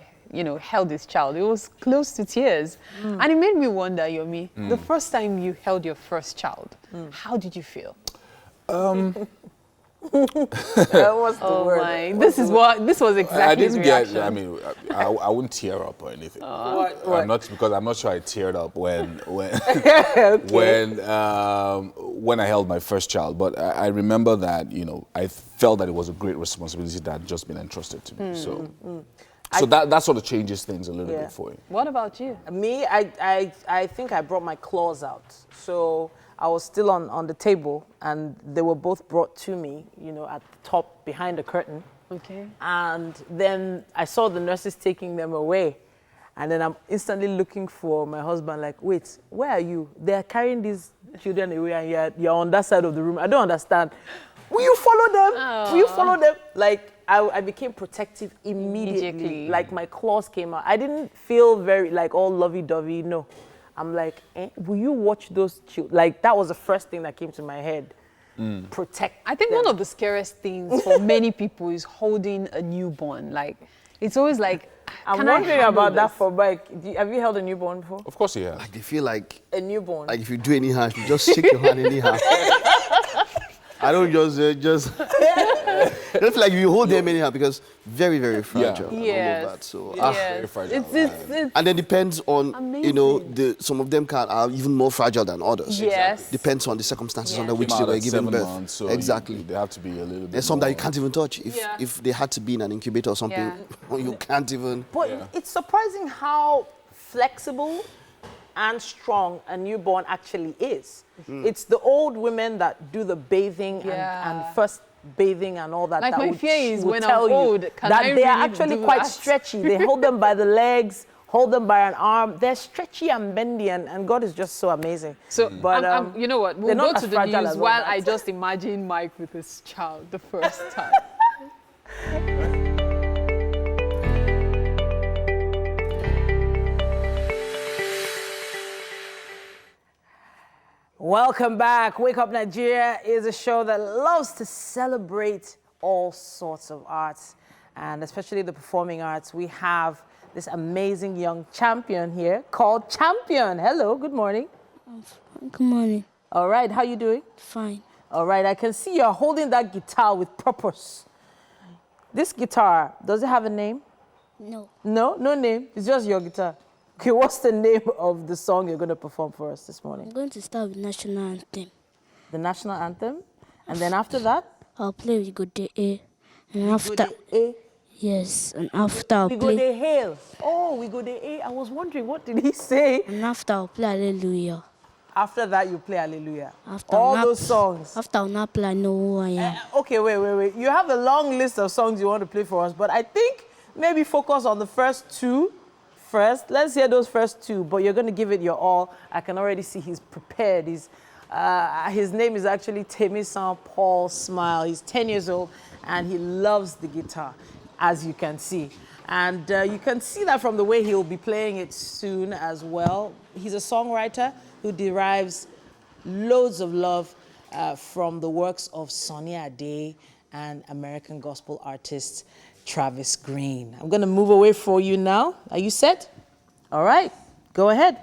held his child, it was close to tears, and it made me wonder, Yomi, the first time you held your first child, how did you feel? What's the word? My. This was exactly his reaction. I wouldn't tear up or anything. What? I'm not sure I teared up when when I held my first child. But I remember that I felt that it was a great responsibility that had just been entrusted to me. So that sort of changes things a little bit for you. What about you? Me, I think I brought my claws out. So I was still on the table, and they were both brought to me, at the top behind the curtain. Okay. And then I saw the nurses taking them away. And then I'm instantly looking for my husband, like, wait, where are you? They're carrying these children away, and you're on that side of the room. I don't understand. Will you follow them? Will you follow them? Like, I became protective immediately. Like, my claws came out. I didn't feel very, all lovey-dovey, no. I'm like, will you watch those children? Like, that was the first thing that came to my head. Protect I think one of the scariest things for many people is holding a newborn. Like, it's always like, I'm wondering about that for Mike. Have you held a newborn before? Of course you have. Like, they feel like a newborn. Like, if you do anyhow, if you just shake your hand anyhow. I don't just don't feel like you hold them anyhow because very, very fragile. And Yes. all of that. So, Yes. It's and then depends on, amazing. you know, some of them are even more fragile than others. Yes. Depends on the circumstances under which Came they out were at given 7 birth. months, so exactly. they have to be a little bit. There's some that you more- can't even touch. If they had to be in an incubator or something, you can't even. But it's surprising how flexible and strong a newborn actually is. It's the old women that do the bathing and first bathing and all that. Like that my would- fear is would when I'm tell you old, can that I they are really actually do quite that? stretchy. They hold them by the legs, hold them by an arm. They're stretchy and bendy, and God is just so amazing. So, but you know what? We'll they're go not to as the fragile news as all while that. I just imagine Mike with his child the first time. Welcome back. Wake Up Nigeria is a show that loves to celebrate all sorts of arts, and especially the performing arts. We have this amazing young champion here called Champion. Hello, good morning. Good morning. All right, how you doing? Fine. All right, I can see you're holding that guitar with purpose. This guitar, does it have a name? No. No, no name. It's just your guitar. Okay, what's the name of the song you're going to perform for us this morning? I'm going to start with national anthem. The national anthem? And then after that? I'll play We Go Dey A. And after A? Yes, and after I'll We go play dey hail. Oh, we go dey A. I was wondering, what did he say? and after I'll play Hallelujah. After that, you play Hallelujah. After All I'll not- those songs. After I'll not play I Know Who I Am. Okay, wait. You have a long list of songs you want to play for us, but I think maybe focus on the first two first. Let's hear those first two, but you're going to give it your all. I can already see he's prepared. His name is actually Temisan Paul Smile. He's 10 years old, and he loves the guitar, as you can see. And you can see that from the way he'll be playing it soon as well. He's a songwriter who derives loads of love from the works of Sonny Ade and American gospel artist Travis Green. I'm going to move away for you now. Are you set? All right, go ahead.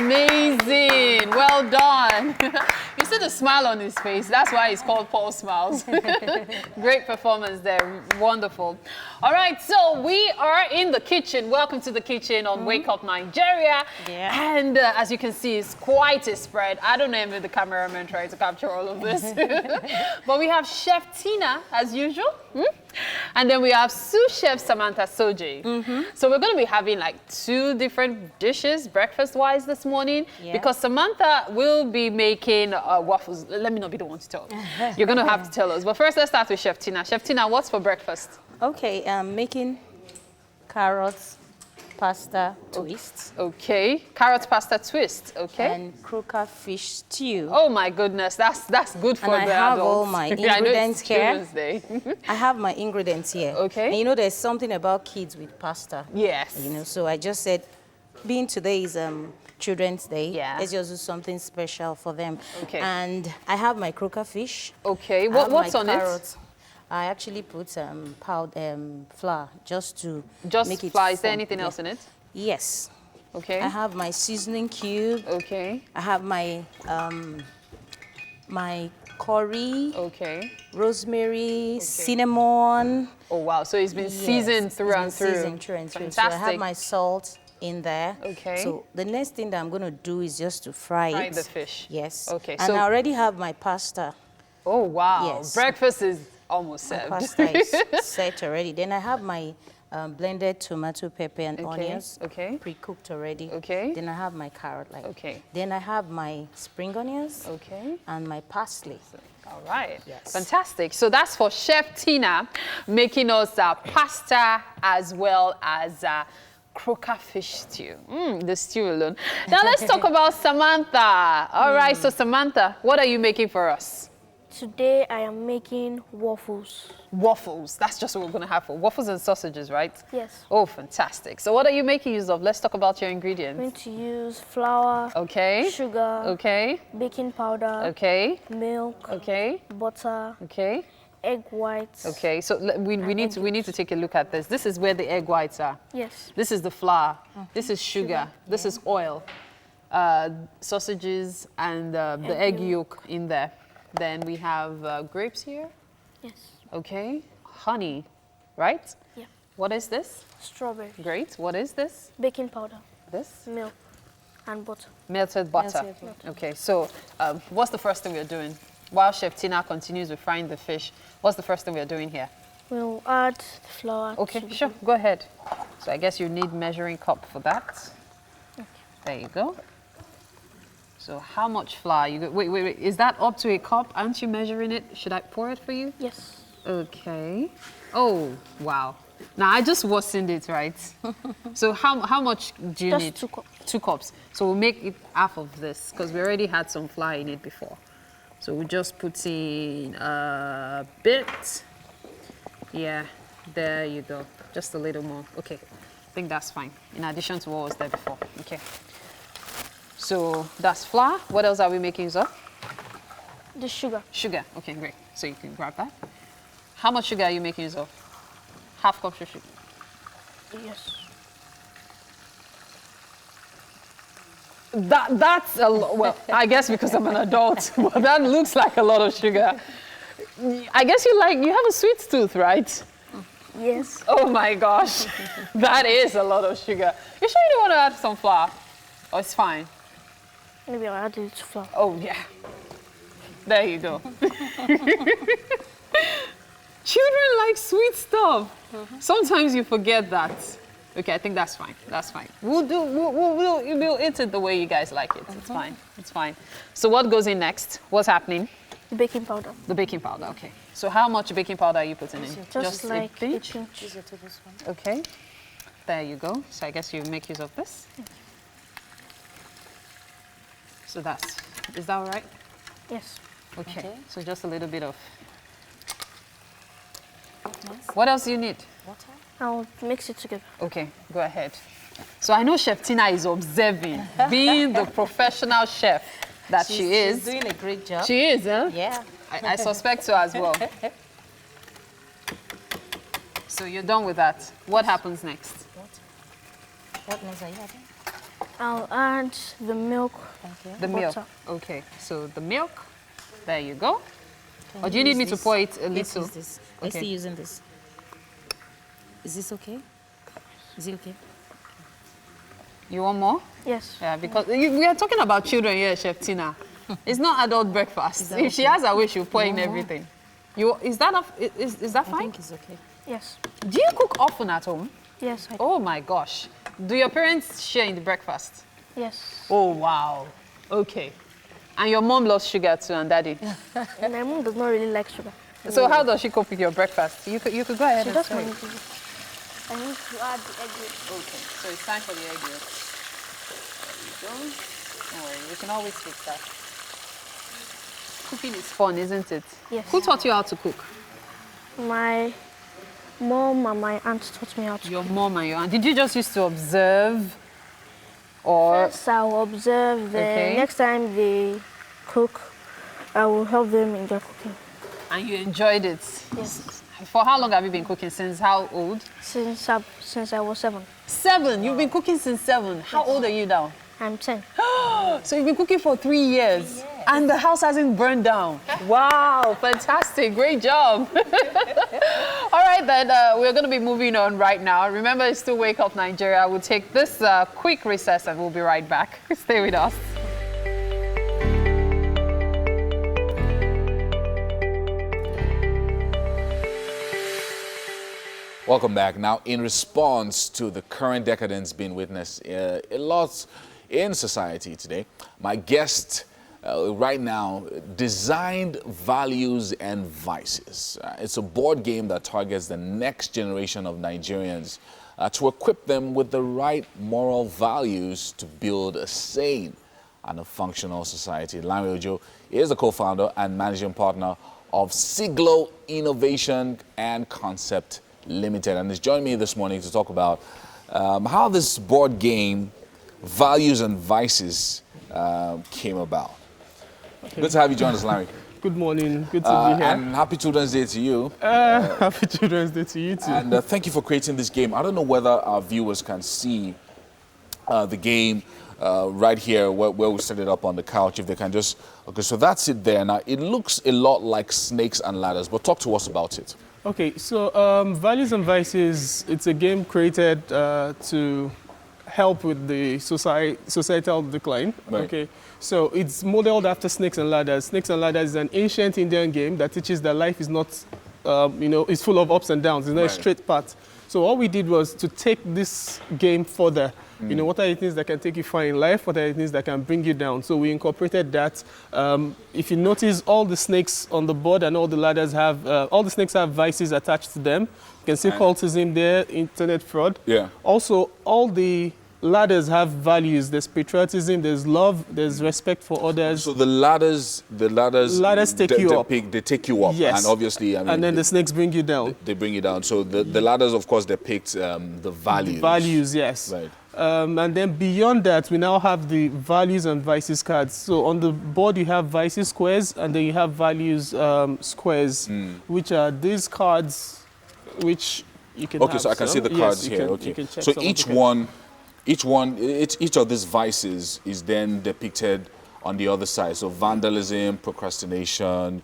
Amazing. Well done. You see the smile on his face. That's why it's called Paul Smiles. Great performance there. Wonderful. All right, so we are in the kitchen. Welcome to the kitchen on Wake Up Nigeria. Yeah. And as you can see, it's quite a spread. I don't know if the cameraman tried to capture all of this. But we have Chef Tina, as usual. And then we have sous chef Samantha Soji. So we're going to be having like 2 different dishes breakfast-wise this morning, because Samantha will be making waffles. Let me not be the one to tell. You're going to have to tell us. But first, let's start with Chef Tina. Chef Tina, what's for breakfast? Okay, I'm making carrots pasta twist. Okay, carrot pasta twist. Okay. And croaker fish stew. Oh my goodness, that's good for and the I have adults. all my Yeah, I know ingredients it's here. Children's Day. I have my ingredients here. Okay. And you know, there's something about kids with pasta. Yes. You know, so I just said, being today is Children's Day, let's just do something special for them. Okay. And I have my croaker fish. Okay. I have What's my on carrots. I actually put powdered flour just to make it flour. Is there form. anything else in it? Yes. Okay. I have my seasoning cube. Okay. I have my my curry. Okay. Rosemary, cinnamon. Oh wow! So it's been seasoned through and through. Seasoned through and through. Fantastic. So I have my salt in there. Okay. So the next thing that I'm going to do is just to fry Fry it. the fish. Yes. Okay. And I already have my pasta. Oh wow! Yes. Breakfast is almost My served. pasta is set already. Then I have my blended tomato, pepper, and onions. Okay. Pre-cooked already. Okay. Then I have my carrot. Okay. Then I have my spring onions. Okay. And my parsley. All right. Yes. Fantastic. So that's for Chef Tina making us pasta as well as croaker fish stew. The stew alone. Now let's talk about Samantha. All right. So Samantha, what are you making for us? Today I am making waffles. Waffles. That's just what we're going to have for waffles and sausages, right? Yes. Oh, fantastic. So what are you making use of? Let's talk about your ingredients. I'm going to use flour, Okay. sugar, Okay. baking powder, Okay. milk, Okay. butter, Okay. egg whites. Okay. So we need to take a look at this. This is where the egg whites are. Yes. This is the flour. This is sugar. This is oil. Sausages and the egg yolk in there. Then we have grapes here. Yes. Okay. Honey, right? Yeah. What is this? Strawberry. Great. What is this? Baking powder. This? Milk and butter. Melted butter. Melted butter. Okay. So what's the first thing we're doing? While Chef Tina continues with frying the fish, what's the first thing we're doing here? We'll add the flour. Okay, sure. Go ahead. So I guess you need measuring cup for that. Okay. There you go. So how much flour? Wait. Is that up to a cup? Aren't you measuring it? Should I pour it for you? Yes. Okay. Oh, wow. Now, I just worsened it, right? So how much do you need? Just 2 cups. 2 cups. So we'll make it half of this because we already had some flour in it before. So we'll just put in a bit. Yeah, there you go. Just a little more. Okay, I think that's fine. In addition to what was there before. Okay. So that's flour. What else are we making use of? The sugar. Sugar. Okay, great. So you can grab that. How much sugar are you making use of? Half cup of sugar. Yes. That's a lot. Well, I guess because I'm an adult, but that looks like a lot of sugar. I guess you have a sweet tooth, right? Yes. Oh my gosh, that is a lot of sugar. You sure you don't want to add some flour? Oh, it's fine. Maybe I'll add a little flour. Oh yeah. There you go. Children like sweet stuff. Sometimes you forget that. Okay, I think that's fine. That's fine. We'll eat it the way you guys like it. It's fine. It's fine. So what goes in next? What's happening? The baking powder. The baking powder. Okay. So how much baking powder are you putting in? Just like a pinch. These are tablespoons. Okay. There you go. So I guess you make use of this. So is that all right? Yes. Okay. So just a little bit of. What else do you need? Water. I'll mix it together. Okay, go ahead. So I know Chef Tina is observing, being the professional chef that she is. She's doing a great job. She is, huh? Yeah. I suspect so as well. So you're done with that. What happens next? What next are you having? I'll add the milk. The milk. Okay. So the milk. There you go. Or do you need me to pour it a little? Use this. I'm still using this. Is this okay? Is it okay? You want more? Yes. Yeah, because we are talking about children here, Chef Tina. It's not adult breakfast. If she has her way, she'll pour in everything. Is that fine? I think it's okay. Yes. Do you cook often at home? Yes, I do. Oh my gosh. Do your parents share in the breakfast? Yes. Oh, wow. Okay. And your mom loves sugar too, and daddy? And my mom does not really like sugar. So how does she cope with your breakfast? You could go ahead She and does say. manage it. I need to add the egg yolk. Okay, so it's time for the egg yolk. There you go. Don't worry, we can always fix that. Cooking is fun, isn't it? Yes. Who taught you how to cook? My mom and my aunt taught me how to Your mom and your aunt. Did you just used to observe? Or First, I'll observe. Then Okay. next time they cook, I will help them in their cooking. And you enjoyed it? Yes. For how long have you been cooking? Since how old? Since I was 7. 7? You've been cooking since 7. How old are you now? I'm 10. So you've been cooking for 3 years and the house hasn't burned down. Wow, fantastic, great job. All right, then we're going to be moving on right now. Remember, it's still Wake Up Nigeria. We'll take this quick recess and we'll be right back. Stay with us. Welcome back. Now, in response to the current decadence being witnessed a lot in society today, my guest right now designed Values and Vices. It's a board game that targets the next generation of Nigerians to equip them with the right moral values to build a sane and a functional society. Lanre Ojo is the co-founder and managing partner of Siglo Innovation and Concept Limited, and is joining me this morning to talk about how this board game, Values and Vices, came about. Okay. Good to have you join us, Larry. Good morning. Good to be here. And happy Children's Day to you. Happy Children's Day to you too. And thank you for creating this game. I don't know whether our viewers can see the game right here where we set it up on the couch. If they can just... Okay, so that's it there. Now, it looks a lot like Snakes and Ladders, but talk to us about it. Okay, so Values and Vices, it's a game created to help with the societal decline. Right. Okay, so it's modeled after Snakes and Ladders. Snakes and Ladders is an ancient Indian game that teaches that life is not, it's full of ups and downs. It's not a straight path. So what we did was to take this game further. You know, what are the things that can take you far in life? What are the things that can bring you down? So we incorporated that. If you notice, all the snakes on the board and all the ladders have, all the snakes have vices attached to them. You can see cultism there, internet fraud. Yeah. Also, all the ladders have values. There's patriotism, there's love, there's respect for others. So the ladders take you up. They take you up. Yes. And obviously, I mean, and then the snakes bring you down. They bring you down. So the ladders, of course, depict the values. The values, yes. Right. And then beyond that, we now have the Values and Vices cards. So on the board, you have Vices squares, and then you have Values squares, which are these cards, which you can Okay, have so I can see the cards here. Okay. So each of these vices is then depicted on the other side. So vandalism, procrastination,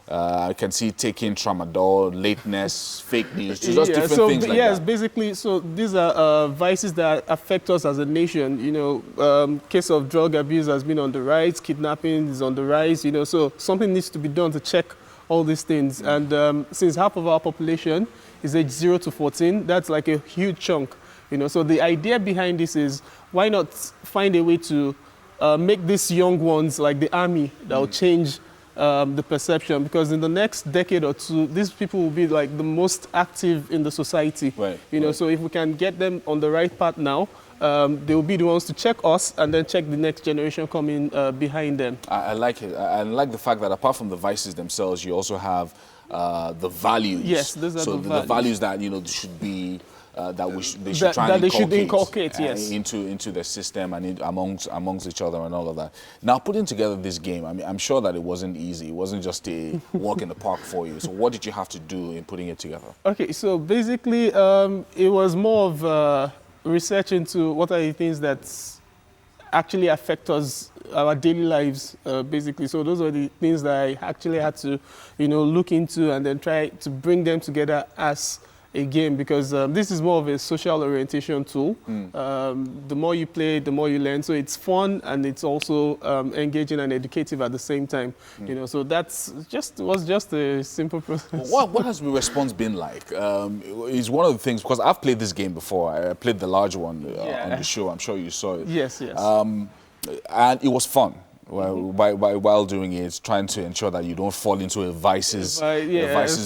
I can see taking tramadol, lateness, fake news, just different things like that. Basically, so these are vices that affect us as a nation. You know, case of drug abuse has been on the rise, kidnapping is on the rise, you know, so something needs to be done to check all these things. And since half of our population is age 0 to 14, that's like a huge chunk, you know. So the idea behind this is, why not find a way to make these young ones like the army that will change the perception, because in the next decade or two, these people will be like the most active in the society. Right. You know, so if we can get them on the right path now, they will be the ones to check us and then check the next generation coming behind them. I like it. I like the fact that apart from the vices themselves, you also have the values. Yes, those are the values that, you know, should be they should try and inculcate yes, into the system and amongst each other and all of that. Now, putting together this game, I mean, I'm sure that it wasn't easy. It wasn't just a walk in the park for you. So what did you have to do in putting it together? Okay, so basically, it was more of research into what are the things that actually affect us, our daily lives, basically. So those are the things that I actually had to, look into and then try to bring them together as a game, because this is more of a social orientation tool. The more you play, the more you learn. So it's fun and it's also engaging and educative at the same time. So that's was just a simple process. What has the response been like? It's one of the things, because I've played this game before. I played the large one on the show. I'm sure you saw it. Yes. And it was fun. While doing it, trying to ensure that you don't fall into a vices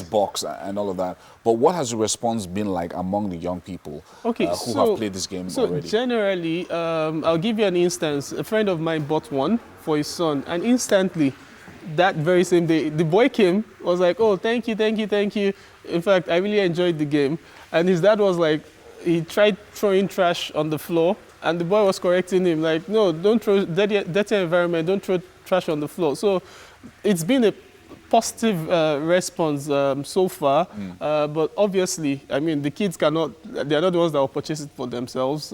box and all of that. But what has the response been like among the young people who have played this game already? So generally, I'll give you an instance. A friend of mine bought one for his son, and instantly, that very same day, the boy came, was like, "Oh, thank you. In fact, I really enjoyed the game." And his dad was like, he tried throwing trash on the floor, and the boy was correcting him, like, "No, don't throw dirty environment, don't throw trash on the floor." So it's been a positive response so far, but obviously, I mean, the kids they're not the ones that will purchase it for themselves.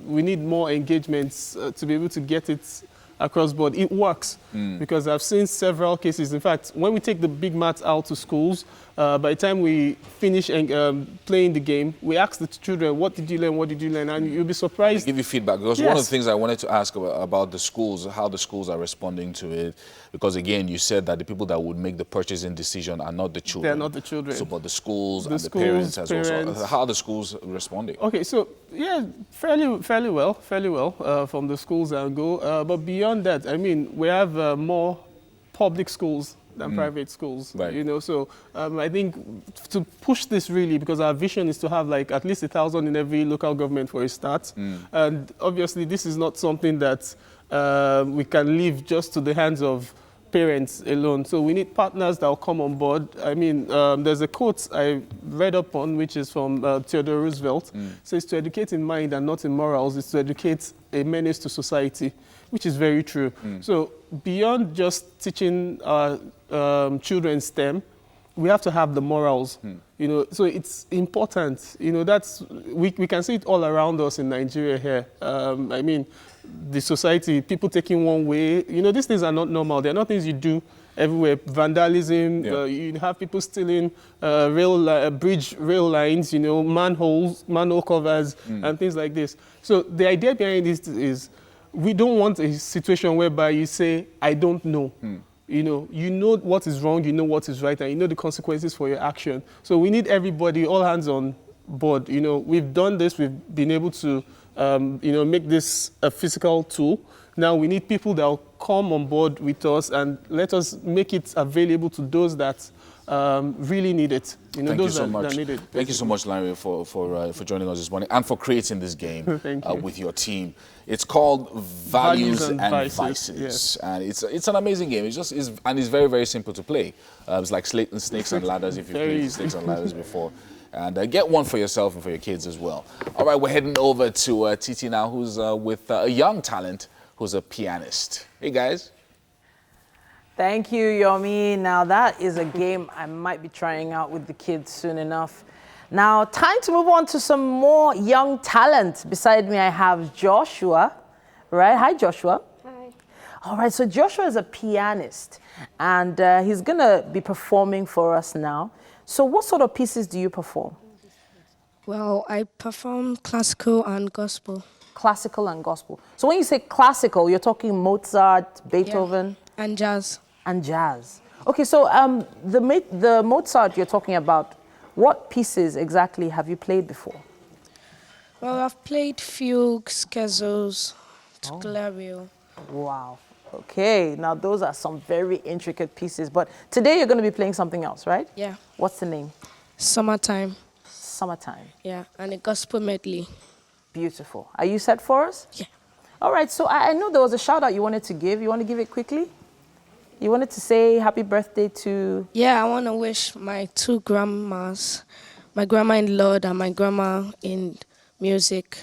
We need more engagements to be able to get it across board. It works because I've seen several cases. In fact, when we take the big mats out to schools, by the time we finish playing the game, we ask the children, "What did you learn?" And you'll be surprised. Give you feedback, because one of the things I wanted to ask about the schools, how the schools are responding to it, because again, you said that the people that would make the purchasing decision are not the children. They're not the children. So, but the schools and the parents as well. So how are the schools responding? Okay, so yeah, fairly well from the schools angle. But beyond that, I mean, we have more public schools than private schools, right. So I think to push this really, because our vision is to have like at least 1,000 in every local government for a start. And obviously this is not something that we can leave just to the hands of parents alone. So we need partners that will come on board. I mean, there's a quote I read up on, which is from Theodore Roosevelt. It says, "To educate in mind and not in morals is to educate a menace to society," which is very true. So beyond just teaching our children STEM, we have to have the morals. So it's important. That's we can see it all around us in Nigeria here. I mean, the society, people taking one way. These things are not normal. They're not things you do everywhere. Vandalism. You have people stealing bridge rail lines. Manhole covers, and things like this. So the idea behind this is, we don't want a situation whereby you say, "I don't know." You know what is wrong, you know what is right, and you know the consequences for your action. So we need everybody, all hands on board. We've done this, we've been able to, make this a physical tool. Now we need people that will come on board with us and let us make it available to those that really need it. Thank you so much. Thank you so much, Larry, for joining us this morning and for creating this game with your team. It's called Values and Vices. Yes. And it's an amazing game. It's very, very simple to play. It's like Snakes and Ladders, if you've played Snakes and Ladders before. And get one for yourself and for your kids as well. All right, we're heading over to Titi now, who's with a young talent who's a pianist. Hey, guys. Thank you, Yomi. Now, that is a game I might be trying out with the kids soon enough. Now, time to move on to some more young talent. Beside me, I have Joshua. Right? Hi, Joshua. Hi. All right, so Joshua is a pianist, and he's going to be performing for us now. So what sort of pieces do you perform? Well, I perform classical and gospel. Classical and gospel. So when you say classical, you're talking Mozart, Beethoven? Yeah. And jazz. And jazz. Okay, so the Mozart you're talking about, what pieces exactly have you played before? Well, I've played fugue, scherzos, Toclario. Wow. Okay, now those are some very intricate pieces. But today you're going to be playing something else, right? Yeah. What's the name? Summertime. Summertime. Yeah, and a gospel medley. Beautiful. Are you set for us? Yeah. All right, so I know there was a shout out you wanted to give. You want to give it quickly? You wanted to say happy birthday to... Yeah, I want to wish my two grandmas, my grandma in Lord and my grandma in music,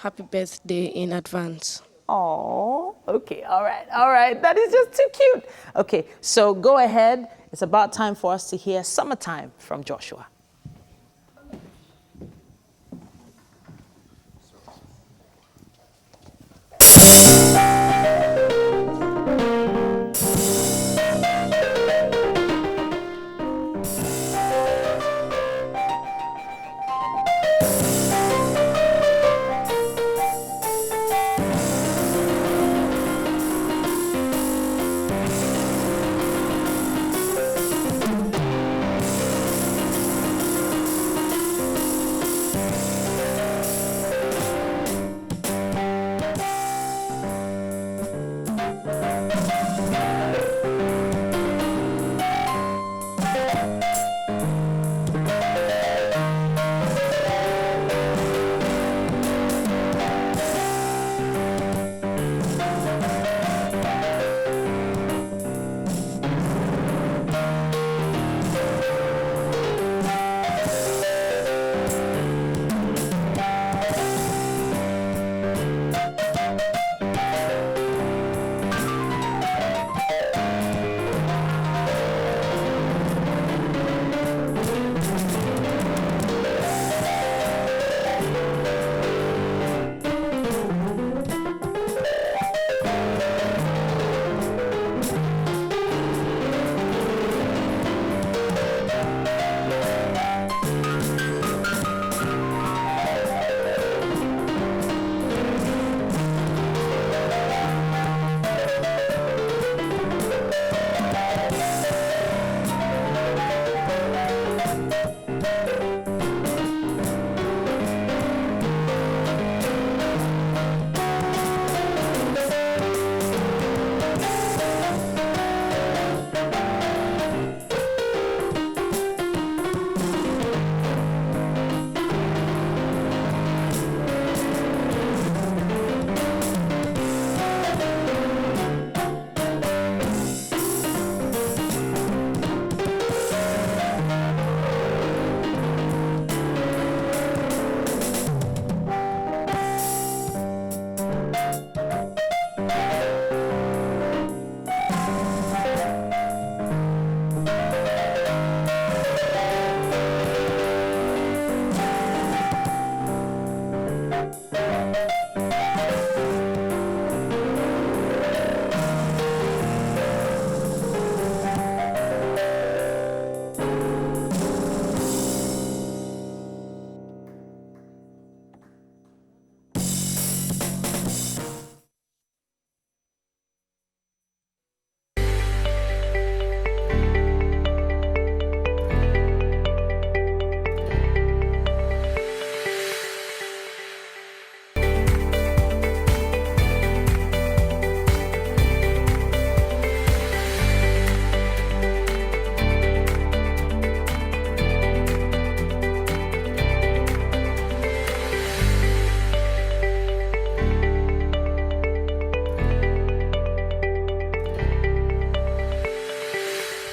happy birthday in advance. Oh, okay, all right. That is just too cute. Okay, so go ahead. It's about time for us to hear Summertime from Joshua.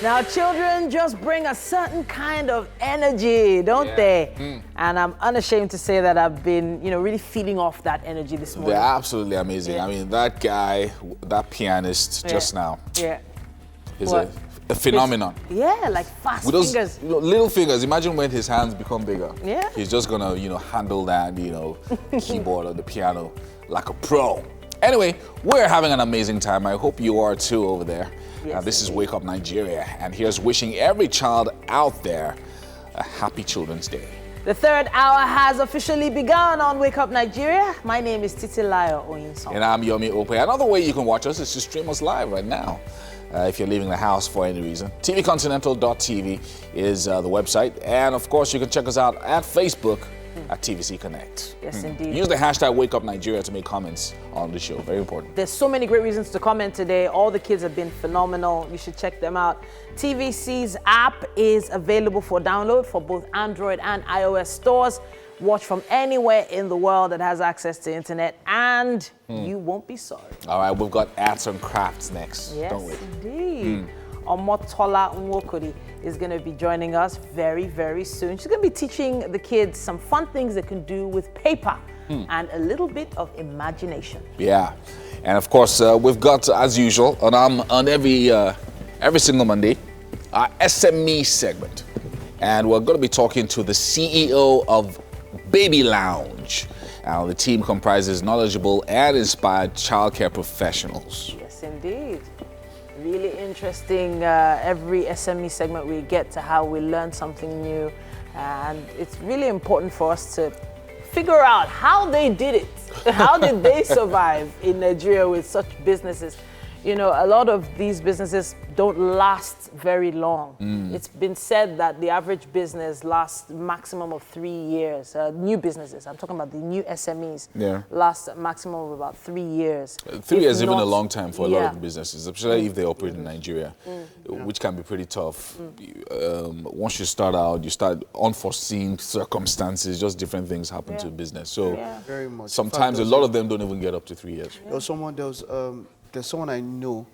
Now, children just bring a certain kind of energy, don't they? And I'm unashamed to say that I've been, really feeding off that energy this morning. They're absolutely amazing. I mean, that guy, that pianist just now, is a phenomenon. Like fast with those fingers. Little fingers. Imagine when his hands become bigger. Yeah. He's just gonna, handle that, keyboard or the piano like a pro. Anyway, we're having an amazing time. I hope you are too over there. This is Wake Up Nigeria, and here's wishing every child out there a happy Children's Day. The third hour has officially begun on Wake Up Nigeria. My name is Titilayo Oyinson. And I'm Yomi Ope. Another way you can watch us is to stream us live right now. If you're leaving the house for any reason. tvcontinental.tv is the website. And of course, you can check us out at Facebook at TVC Connect. Yes, indeed. Use the hashtag #WakeUpNigeria to make comments on the show. Very important. There's so many great reasons to comment today. All the kids have been phenomenal. You should check them out. TVC's app is available for download for both Android and iOS stores. Watch from anywhere in the world that has access to internet, and you won't be sorry. All right, we've got arts and crafts next, yes, don't we? Indeed. Omotola Nwokuri is going to be joining us very, very soon. She's going to be teaching the kids some fun things they can do with paper and a little bit of imagination. Yeah, and of course, we've got, as usual, on every single Monday, our SME segment. And we're going to be talking to the CEO of Baby Lounge. Now, the team comprises knowledgeable and inspired childcare professionals. Yes, indeed. Really interesting. Every SME segment we get to how we learn something new. And it's really important for us to figure out how they did it. How did they survive in Nigeria with such businesses? A lot of these businesses don't last very long. It's been said that the average business lasts maximum of 3 years. New businesses, I'm talking about the new SMEs, last a maximum of about 3 years. 3 years is even a long time for a lot of businesses, especially if they operate in Nigeria, which can be pretty tough. Once you start out, you start unforeseen circumstances, just different things happen to business. So very much. Sometimes a lot of them don't even get up to 3 years. There's someone I know,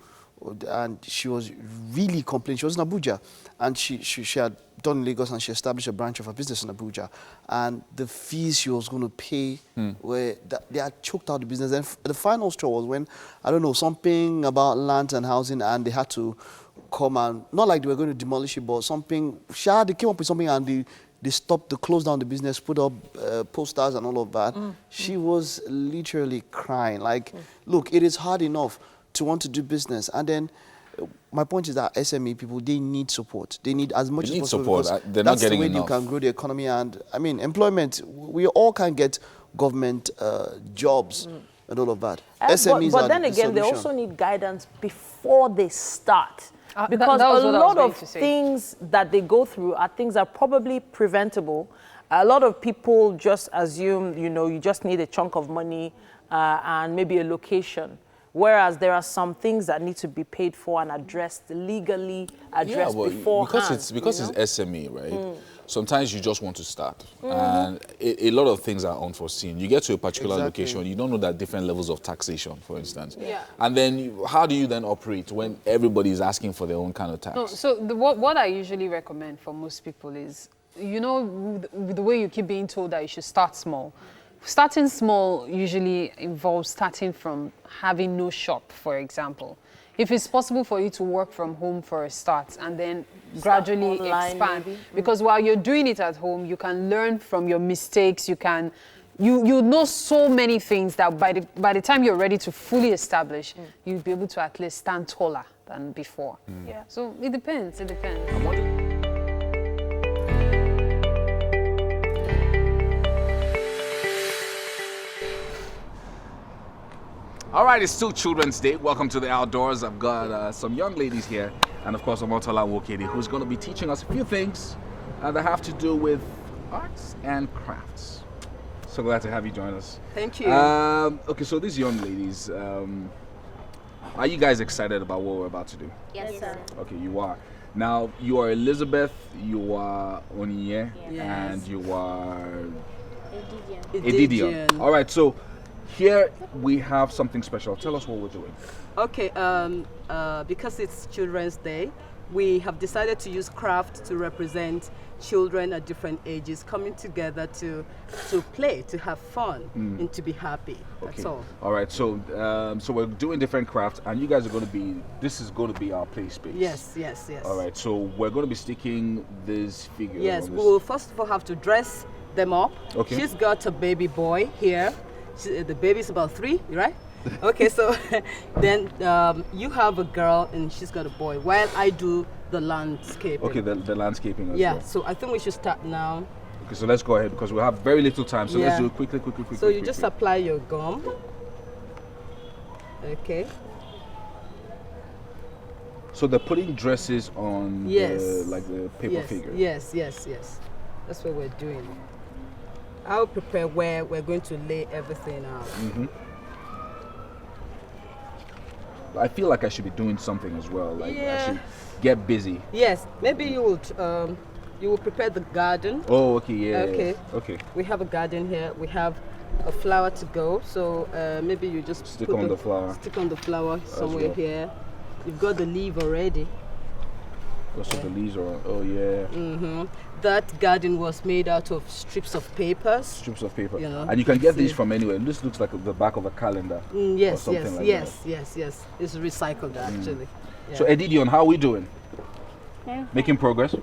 and she was really complaining. She was in Abuja, and she had done in Lagos, and she established a branch of her business in Abuja. And the fees she was going to pay they had choked out the business. And the final straw was when, I don't know, something about land and housing, and they had to come and, not like they were going to demolish it, but something, they came up with something, and they stopped, they closed down the business, put up posters and all of that. She was literally crying. Like, look, it is hard enough to want to do business. And then my point is that SME people, they need support. They need as much as possible. They're not getting enough. That's the way you can grow the economy. And I mean, employment, we all can get government jobs and all of that. SMEs but then again, they also need guidance before they start. Because a lot of things that they go through are things that are probably preventable. A lot of people just assume, you just need a chunk of money and maybe a location. Whereas there are some things that need to be paid for and addressed legally, beforehand. Because it's SME, right? Sometimes you just want to start. And a lot of things are unforeseen. You get to a particular location, you don't know that different levels of taxation, for instance. And then how do you then operate when everybody is asking for their own kind of tax? No, so what I usually recommend for most people is, the way you keep being told that you should start small. Starting small usually involves starting from having no shop, for example. If it's possible for you to work from home for a start and then gradually expand, because while you're doing it at home, you can learn from your mistakes. You know so many things that by the time you're ready to fully establish, you'll be able to at least stand taller than before. So it depends. It depends. All right, it's still Children's Day. Welcome to the outdoors. I've got some young ladies here, and of course, Omotola Nwokuri, who's going to be teaching us a few things that have to do with arts and crafts. So glad to have you join us. Thank you. Okay, so these young ladies, are you guys excited about what we're about to do? Yes, sir. Okay, you are. Now, you are Elizabeth, you are Oniye, and you are Edidion. All right, so here we have something special. Tell us what we're doing. Okay, because it's Children's Day, we have decided to use craft to represent children at different ages coming together to play, to have fun, and to be happy. That's all. All right. So so we're doing different crafts, and you guys are going to be. This is going to be our play space. Yes, yes, yes. All right. So we're going to be sticking this figure. Yes, on we will first of all have to dress them up. Okay. She's got a baby boy here. The baby's about 3, right? Okay, so then you have a girl and she's got a boy, while I do the landscaping. Okay, the landscaping as yeah, well. so I think we should start now. Okay, so let's go ahead because we have very little time. So let's do it quickly. So you just apply your gum. Okay. So they're putting dresses on the paper figure. Yes. That's what we're doing. I'll prepare where we're going to lay everything out. I feel like I should be doing something as well. Like I should get busy. Yes, maybe you will prepare the garden. Oh, okay, yeah. Okay. We have a garden here. We have a flower to go. So maybe you just stick on the flower. Stick on the flower somewhere well. here. You've got the leaf already. Also the leaves are. Oh yeah. That garden was made out of strips of papers. Strips of paper. You know, and you can get these from anywhere. This looks like the back of a calendar. Yes. It's recycled actually. Yeah. So Edidion, how are we doing? Yeah. Making progress. Okay,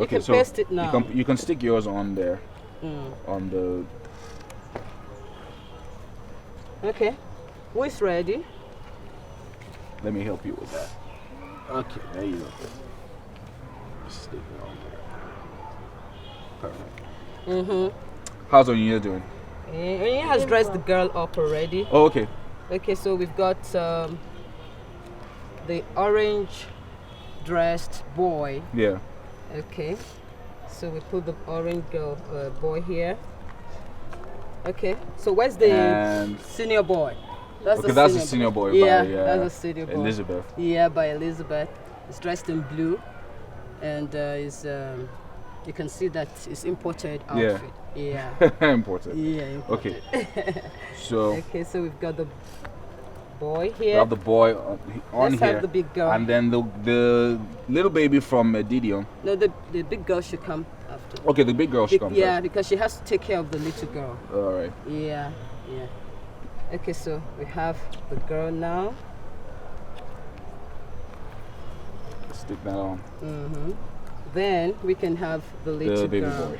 you can so paste it now. You can stick yours on there. On the. Okay, who is ready? Let me help you with that. Okay, there you go. Stick it on there. Perfect. How's Onyinye doing? Onyinye has dressed the girl up already. Oh, okay. Okay, so we've got the orange dressed boy. Yeah. Okay, so we put the orange girl boy here. Okay, so where's the senior boy? That's the senior boy. Yeah, that's the senior boy. Elizabeth. Yeah, by Elizabeth. He's dressed in blue, and you can see that it's imported outfit. Yeah. Imported. Yeah, imported. Okay. So. Okay, so we've got the boy here. We have the boy on Let's here. have the big girl. And then the little baby from Edidion. No, the big girl should come after. Okay, the big girl should come Yeah, first. because she has to take care of the little girl. All right. Yeah. Okay, so we have the girl now. Stick that on. Then we can have the little baby girl. boy.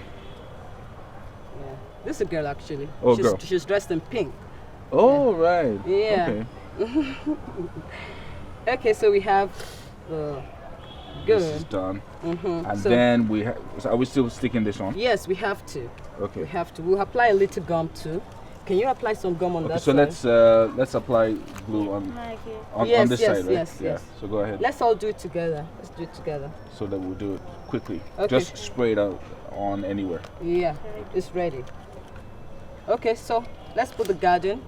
Yeah, this is a girl actually. Oh, girl. She's dressed in pink. Oh, right. Yeah. Okay. Okay, so we have the girl. This is done. And So- then we have. So are we still sticking this on? Yes, we have to. Okay. We have to. We'll apply a little gum too. Can you apply some gum on Okay, that so side? let's apply glue on Yes, this yes, side, right? yes, Yeah. yes. So go ahead. Let's all do it together. Let's do it together. So that we'll do it quickly. Okay. Just spray it out on anywhere. Yeah, it's ready. Okay, so let's put the garden.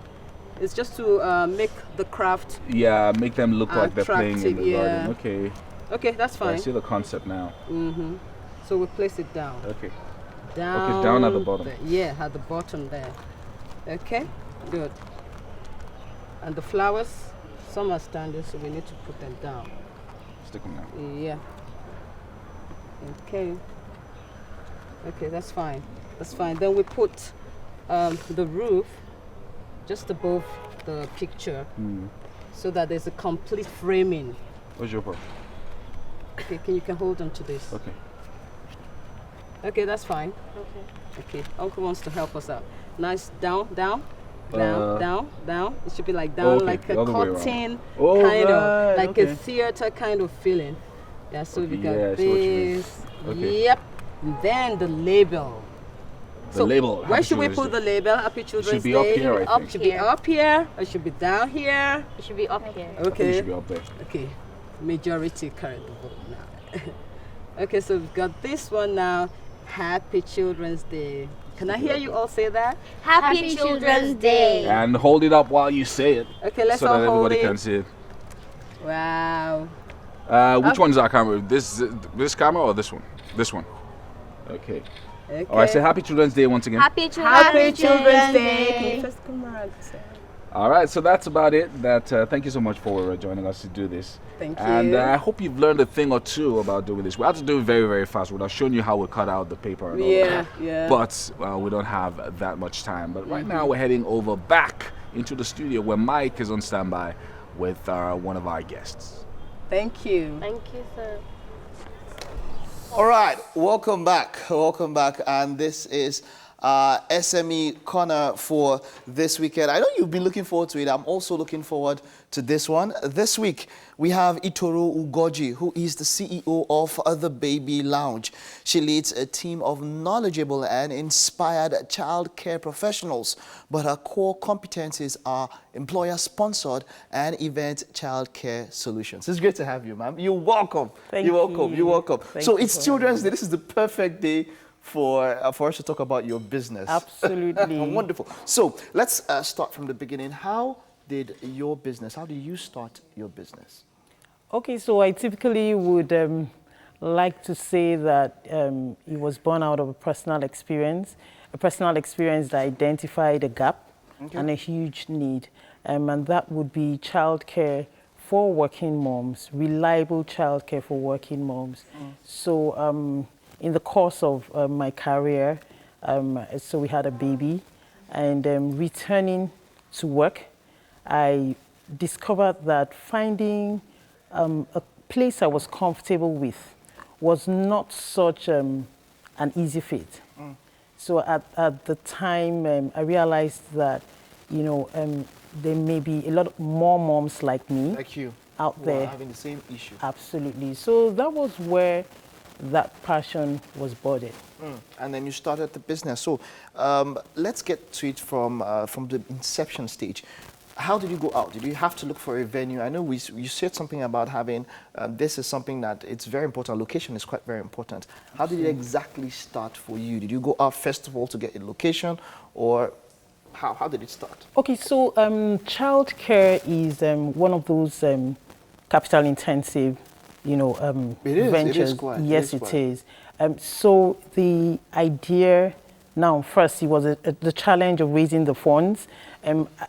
It's just to make the craft. Yeah, make them look like they're playing in the attractive, garden. yeah. Okay. Okay, that's fine. I see the concept now. So we place it down. Okay. Down. Okay, down at the bottom. there. Yeah, at the bottom there. Okay, good. And the flowers, some are standing, so we need to put them down. Stick them down. Yeah. Okay. Okay, that's fine. That's fine. Then we put the roof just above the picture so that there's a complete framing. Where's your part? Okay, you can hold on to this. Okay. Okay, that's fine. Okay. Uncle wants to help us out. Nice down. It should be like down, Okay, like a the other way around. curtain, Oh, kind right, of, like okay. a theater kind of feeling. Yeah, so we got yeah, I see what you mean. this. Okay. Yep. And then the label. The label. Where Happy should we Children's put the label? Happy Children's Should be Day. up here, I think. Should be up here. Or should be down here. It should be up here. I think Okay. it should be up there. Okay. Majority carry the vote now. Okay, so we've got this one now. Happy Children's Day. Can I hear you all say that? Happy Children's Day. And hold it up while you say it. Okay, let's so all that hold everybody it. can see it. Wow. Which one's our camera? This camera or this one? This one. Okay. Okay. All right. Say Happy Children's Day once again. Happy Children's Day. Can you first come around? All right, so that's about it. Thank you so much for joining us to do this. Thank you. And I hope you've learned a thing or two about doing this. We have to do it very, very fast. We'd have shown you how we cut out the paper and all that. Yeah. But we don't have that much time. But right now we're heading over back into the studio where Mike is on standby with one of our guests. Thank you. Thank you, sir. All right, welcome back. Welcome back. And this is SME Corner for this weekend. I know you've been looking forward to it. I'm also looking forward to this one. This week, we have Itoro Ugoji, who is the CEO of The Baby Lounge. She leads a team of knowledgeable and inspired child care professionals, but her core competencies are employer-sponsored and event child care solutions. It's great to have you, ma'am. You're welcome. Thank You're welcome. you. You're welcome. Thank So you it's for Children's Day. This is the perfect day for us to talk about your business. Absolutely. Wonderful. So let's start from the beginning. How did you start your business? Okay, so I typically would like to say that it was born out of a personal experience that identified a gap and a huge need. And that would be childcare for working moms, reliable childcare for working moms. So in the course of my career, so we had a baby, and returning to work, I discovered that finding a place I was comfortable with was not such an easy fit. So at the time, I realized that, there may be a lot more moms like me, like you, out there having the same issue. Absolutely. So that was where that passion was born. And then you started the business. So let's get to it from the inception stage. How did you go out? Did you have to look for a venue? I know you said something about having, this is something that it's very important. Location is quite very important. How did it exactly start for you? Did you go out first of all to get a location, or how did it start? Okay, so childcare is one of those capital intensive, ventures. It is quite. Yes, it is. So the idea now, first, it was the challenge of raising the funds.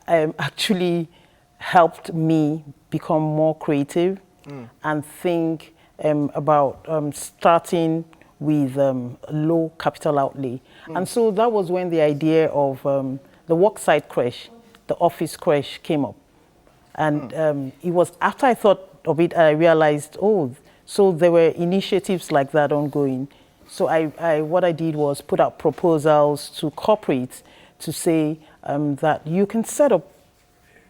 Actually helped me become more creative and think about starting with low capital outlay. And so that was when the idea of the worksite creche, the office creche came up. And it was after I thought of it, I realized, so there were initiatives like that ongoing. So what I did was put out proposals to corporates to say that you can set up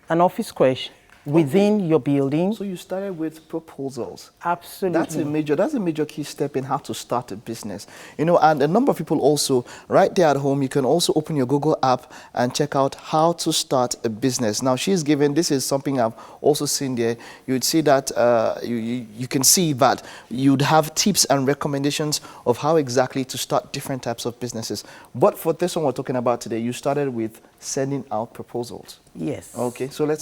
an office creche within your building. So you started with proposals. Absolutely. That's a major key step in how to start a business. And a number of people also, right there at home, you can also open your Google app and check out how to start a business. Now this is something I've also seen there. You'd see that, you can see that you'd have tips and recommendations of how exactly to start different types of businesses. But for this one we're talking about today, you started with sending out proposals. Yes. Okay, so let's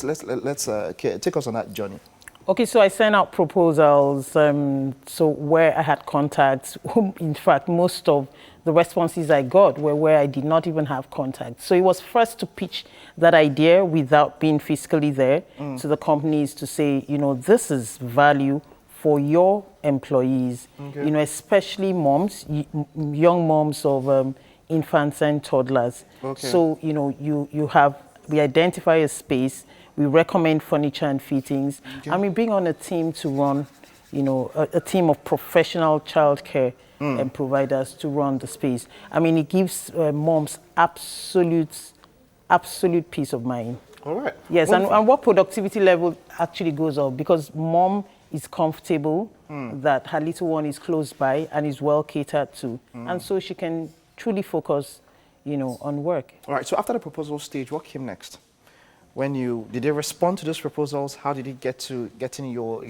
take us on that journey. Okay, so I sent out proposals, so where I had contacts. In fact, most of the responses I got were where I did not even have contacts. So it was first to pitch that idea without being physically there to the companies to say, this is value for your employees, especially moms, young moms of infants and toddlers. Okay. So, we identify a space, we recommend furniture and fittings, and we bring on a team to run, a team of professional childcare and providers to run the space. It gives moms absolute peace of mind. All right. Yes, and what productivity level actually goes up, because mom is comfortable that her little one is close by and is well catered to, and so she can truly focus, on work. All right. So after the proposal stage, what came next? Did they respond to those proposals? How did it get to getting your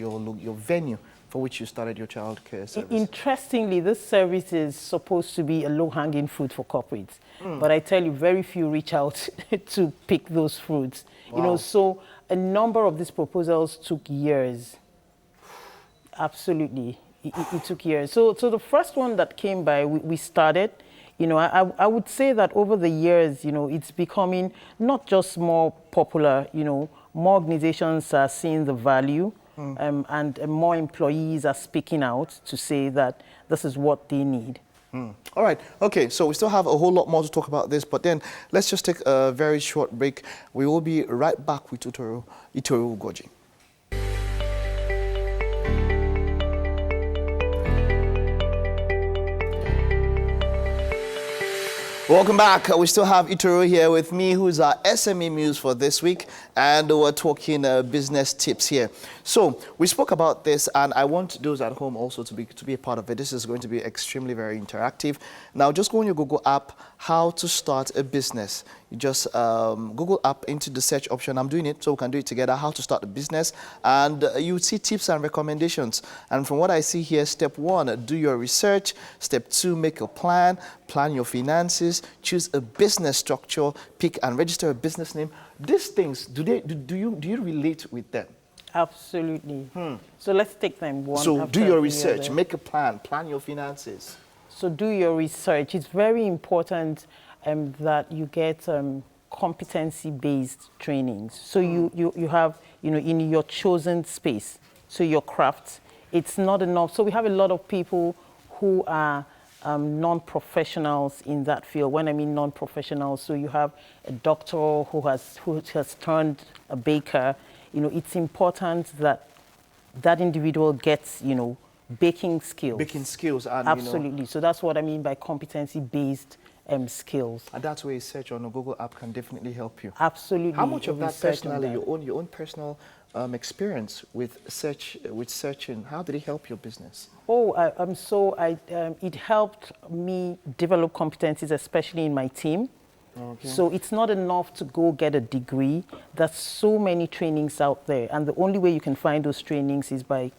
venue for which you started your childcare service? Interestingly, this service is supposed to be a low-hanging fruit for corporates, but I tell you, very few reach out to pick those fruits. Wow. So a number of these proposals took years. Absolutely, it took years. So the first one that came by, we started. You know, I would say that over the years, you know, it's becoming not just more popular, you know, more organizations are seeing the value and more employees are speaking out to say that this is what they need. All right. Okay, so we still have a whole lot more to talk about this, but then let's just take a very short break. We will be right back with Itoru Ugoji. Welcome back. We still have Itoru here with me, who's our SME Muse for this week, and we're talking business tips here. So we spoke about this, and I want those at home also to be a part of it. This is going to be extremely very interactive. Now, just go on your Google app, how to start a business. You just Google app into the search option. I'm doing it, so we can do it together, how to start a business, and you see tips and recommendations. And from what I see here, step 1, do your research. Step 2, make a plan your finances, choose a business structure, pick and register a business name. These things, do you relate with them? Absolutely. So let's take them one So after do your the research, other. make a plan your finances. So do your research. It's very important that you get competency-based trainings. So you have, you know, in your chosen space, so your craft, it's not enough. So we have a lot of people who are non-professionals in that field. When I mean non-professionals, so you have a doctor who has turned a baker. You know, it's important that that individual gets, you know, baking skills. Baking skills. And, absolutely. You know, so that's what I mean by competency-based skills. And that's where a search on a Google app can definitely help you. Absolutely. How much of that Research on personally, that. your own personal experience with searching, how did it help your business? Oh, it helped me develop competencies, especially in my team. Okay. So it's not enough to go get a degree. There's so many trainings out there, and the only way you can find those trainings is by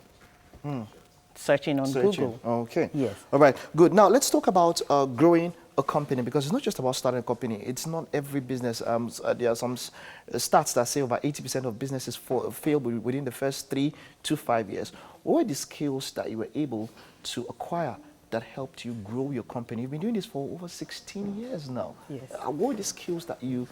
searching on Google. Okay. Yes. All right. Good. Now let's talk about growing a company, because it's not just about starting a company. It's not every business. There are some stats that say over 80% of businesses fail within the first 3 to 5 years. What were the skills that you were able to acquire that helped you grow your company? You've been doing this for over 16 years now. Yes. What were the skills that you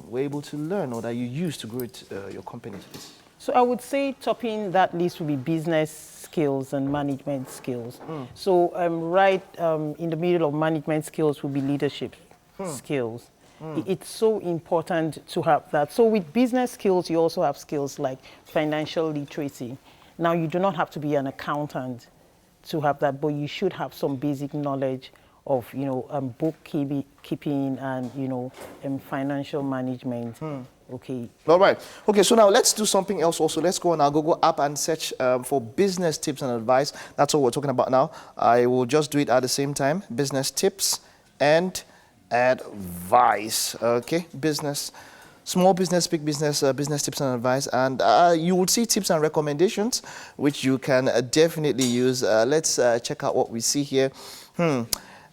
were able to learn or that you used to grow your company to this? So I would say topping that list would be business skills and management skills. So right in the middle of management skills would be leadership skills. It's so important to have that. So with business skills, you also have skills like financial literacy. Now, you do not have to be an accountant to have that, but you should have some basic knowledge of, you know, bookkeeping and, you know, financial management. Okay. All right. Okay, so now let's do something else also. Let's go on our Google app and search for business tips and advice. That's what we're talking about now. I will just do it at the same time. Business tips and advice. Okay, small business, big business, business tips and advice. And you will see tips and recommendations, which you can definitely use. Let's check out what we see here.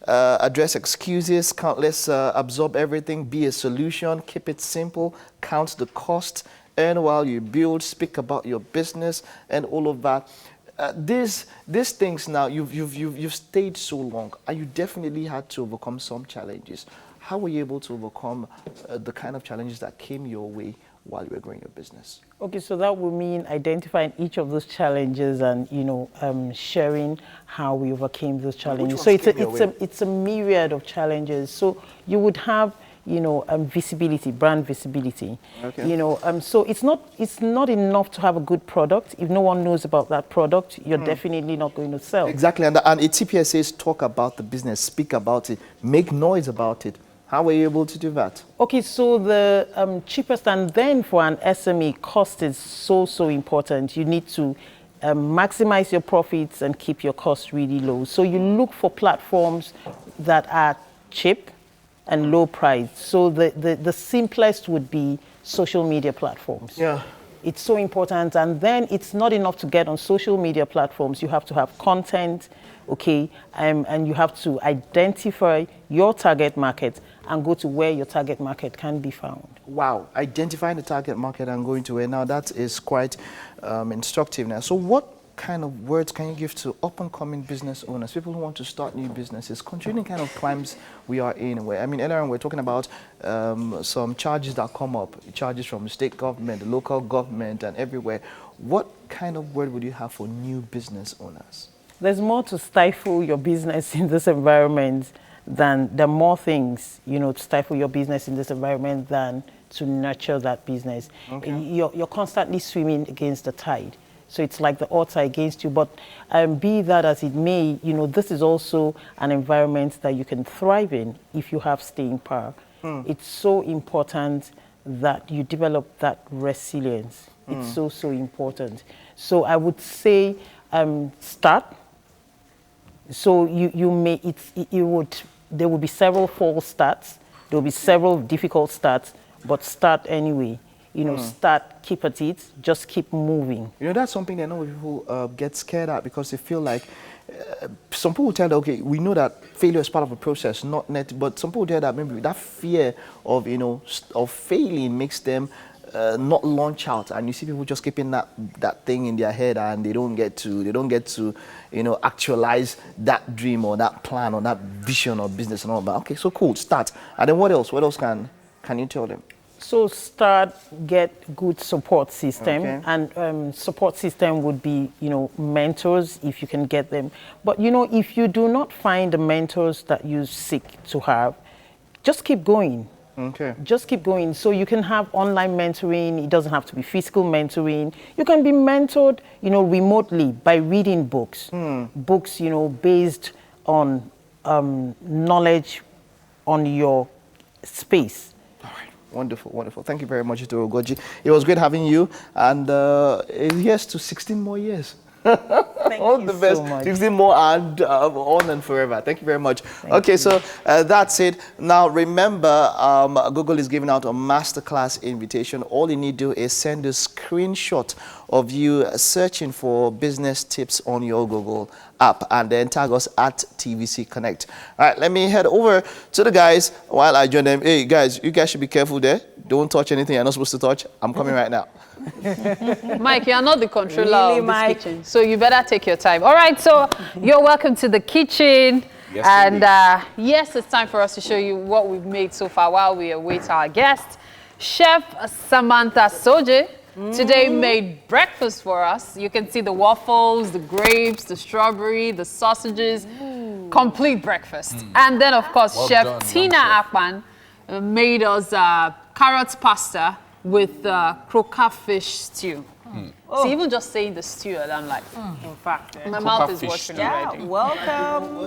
Address excuses, countless, absorb everything, be a solution, keep it simple, count the cost, earn while you build, speak about your business, and all of that. These things now, you've stayed so long, and you definitely had to overcome some challenges. How were you able to overcome the kind of challenges that came your way while you were growing your business? Okay, so that would mean identifying each of those challenges and, you know, sharing how we overcame those challenges. So it's a myriad of challenges. So you would have, you know, visibility, brand visibility. Okay. You know, so it's not enough to have a good product. If no one knows about that product, you're definitely not going to sell. Exactly, and TPS says talk about the business, speak about it, make noise about it. How were you able to do that? Okay, so the cheapest, and then for an SME, cost is so important. You need to maximize your profits and keep your costs really low. So you look for platforms that are cheap and low price. So the simplest would be social media platforms. Yeah. It's so important. And then it's not enough to get on social media platforms. You have to have content, okay, and you have to identify your target market and go to where your target market can be found. Wow, identifying the target market and going to where. Now that is quite instructive now. So what kind of words can you give to up-and-coming business owners, people who want to start new businesses, considering kind of times we are in? Where, I mean, earlier on we're talking about some charges that come up, charges from the state government, the local government, and everywhere. What kind of word would you have for new business owners? There's more to stifle your business in this environment than there are more things, you know, to stifle your business in this environment than to nurture that business. Okay. You're constantly swimming against the tide. So it's like the odds are against you. But be that as it may, you know, this is also an environment that you can thrive in if you have staying power. It's so important that you develop that resilience. It's so, so important. So I would say start. So there will be several false starts. There will be several difficult starts, but start anyway. You know, start, keep at it, just keep moving. You know, that's something that no people get scared at because they feel like some people tell that, okay, we know that failure is part of a process, not net, but some people tell that maybe that fear of, you know, of failing makes them not launch out, and you see people just keeping that thing in their head, and they don't get to you know, actualize that dream or that plan or that vision or business and all that. Okay, so cool, start. And then what else can you tell them? So start, get good support system, Okay. and support system would be, you know, mentors if you can get them. But you know, if you do not find the mentors that you seek to have, just keep going. Okay. Just keep going. So you can have online mentoring. It doesn't have to be physical mentoring. You can be mentored, you know, remotely by reading books. Books, you know, based on knowledge on your space. Wonderful, wonderful. Thank you very much, Itoro Ugoji. It was great having you, and here's to 16 more years. All the best. so much. 16 more and on and forever. Thank you very much. Okay, so that's it. Now remember, Google is giving out a masterclass invitation. All you need to do is send a screenshot of you searching for business tips on your Google app and then tag us at TVC Connect. All right, let me head over to the guys while I join them. Hey guys, you guys should be careful there. Don't touch anything you're not supposed to touch. I'm coming right now. Mike, you are not the controller Really, of this Mike? kitchen, so you better take your time. All right, so you're welcome to the kitchen. Yes, and yes, it's time for us to show you what we've made so far while we await our guest. Chef Samantha Soje today made breakfast for us. You can see the waffles, the grapes, the strawberry, the sausages, complete breakfast. And then, of course, Well Chef done, Tina Akpan made us carrot pasta with croaker fish stew. So even just saying the stew, I'm like, in fact, my mouth is fish watering stew. already. Welcome.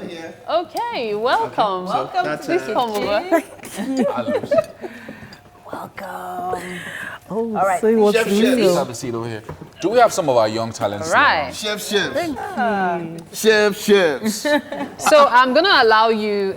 Okay, welcome. Welcome That's to the Please come over. Welcome. Oh, All right. so what's Chef, real? let's have a seat over here. Do we have some of our young talents? All right. Chefs. Chefs. So I'm going to allow you,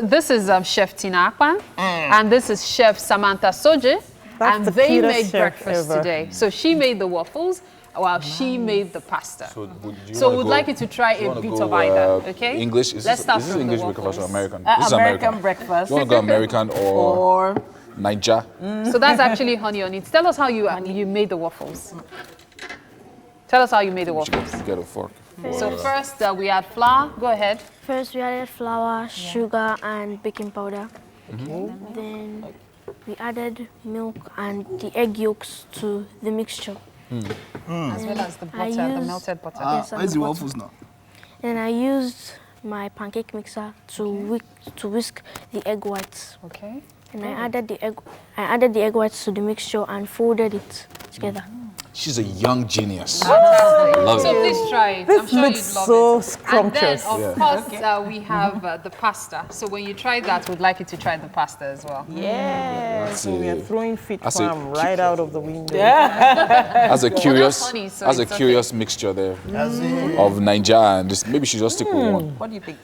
this is Chef Tina Akpan, and this is Chef Samantha Soje, That's and the they cutest made chef breakfast ever. today. So she made the waffles while she made the pasta. So, So we'd like you to try a bit of either, okay? English? Let's start is this from English the breakfast or waffles. American? This is American breakfast. You want to go American or Niger? So that's actually honey on it. Tell us how you made the waffles. Tell us how you made the waffles. Get a fork. So first we add flour. Go ahead. First, we added flour, sugar, and baking powder. Then we added milk and the egg yolks to the mixture. As well as the I butter, the used- melted butter. Yes, and Where's the the butter. waffles now? Then I used my pancake mixer to whisk the egg whites. Okay. And I added the egg whites to the mixture and folded it together. She's a young genius. Fantastic. Love So it. please try it. This I'm sure looks you'd love so it. scrumptious. And then, of course, we have the pasta. So when you try that, we'd like you to try the pasta as well. Yeah. That's So we are it. throwing fit That's farm it. right out of the window. That's a curious, funny, so that's a it's okay. curious mixture there of Niger and just maybe she just stick with one. What do you think?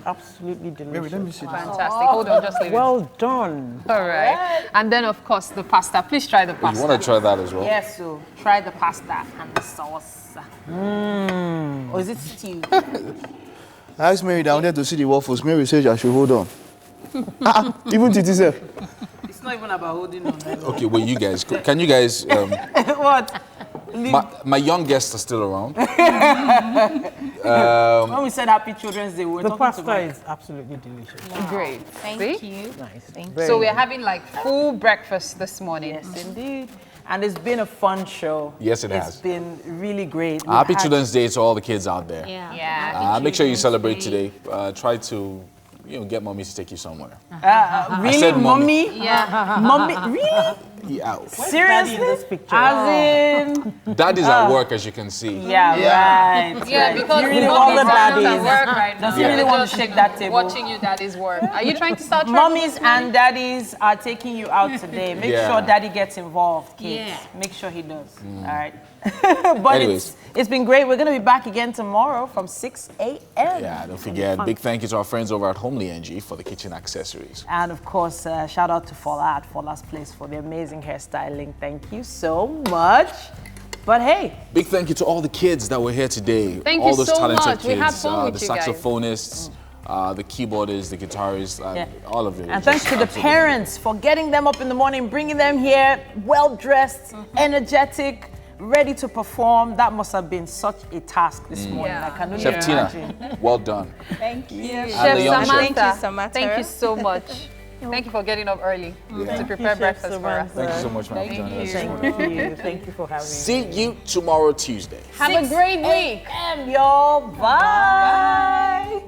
Absolutely delicious. Maybe let me see this. Fantastic. Hold on, just leave it. Well done. All right. And then, of course, the pasta. Please try the You pasta. want to try that as well? Yes, so Try the pasta and the sauce. or is it stew? I asked Mary down there to see the waffles. Mary said I should hold on. Even Titi said. It's not even about holding on. Okay, wait, you guys, can you guys, What? My young guests are still around. When we said Happy Children's Day, we were talking pasta to is absolutely delicious. Wow. Great. Thank See? you. Nice. Thank So we're having like full breakfast this morning. Yes, indeed. And it's been a fun show. Yes, it has. It's been really great. Happy Children's Day to all the kids out there. Yeah. Make sure you celebrate today. Try to, get mommy to take you somewhere. Really, I said mommy. Yeah. Mommy, really? Yeah. Seriously? As in? Daddy's at work, as you can see. Yeah, right. Yeah, right. because you really mommies want the are not daddies. at work right now. Does he really want to shake that table? Watching you daddy's work. Are you trying to start Mommies and daddies are taking you out today. Make Yeah. sure daddy gets involved, kids. Yeah. Make sure he does. All right. But Anyways. it's been great. We're going to be back again tomorrow from 6 a.m. Yeah, don't forget, big thank you to our friends over at Homely NG for the kitchen accessories. And of course, shout out to Fola at Fola's Place for the amazing hairstyling. Thank you so much. But hey, Big thank you to all the kids that were here today. Thank all you those so talented much. kids, We had fun with the you guys. saxophonists, the keyboardists, the guitarists, all of it. and thanks to the parents for getting them up in the morning, bringing them here, well-dressed, energetic, ready to perform. That must have been such a task this morning. Yeah. I can only Chef imagine. Tina, well done. Thank you. And Chef the young chef. Samantha, Thank you, Samantha. thank you so much. Thank you for getting up early to prepare breakfast for us. Thank you so much, man, for joining us this morning. Thank you. Thank you for having me. See you tomorrow, Tuesday. Have a great week. 6 a.m., y'all. Bye.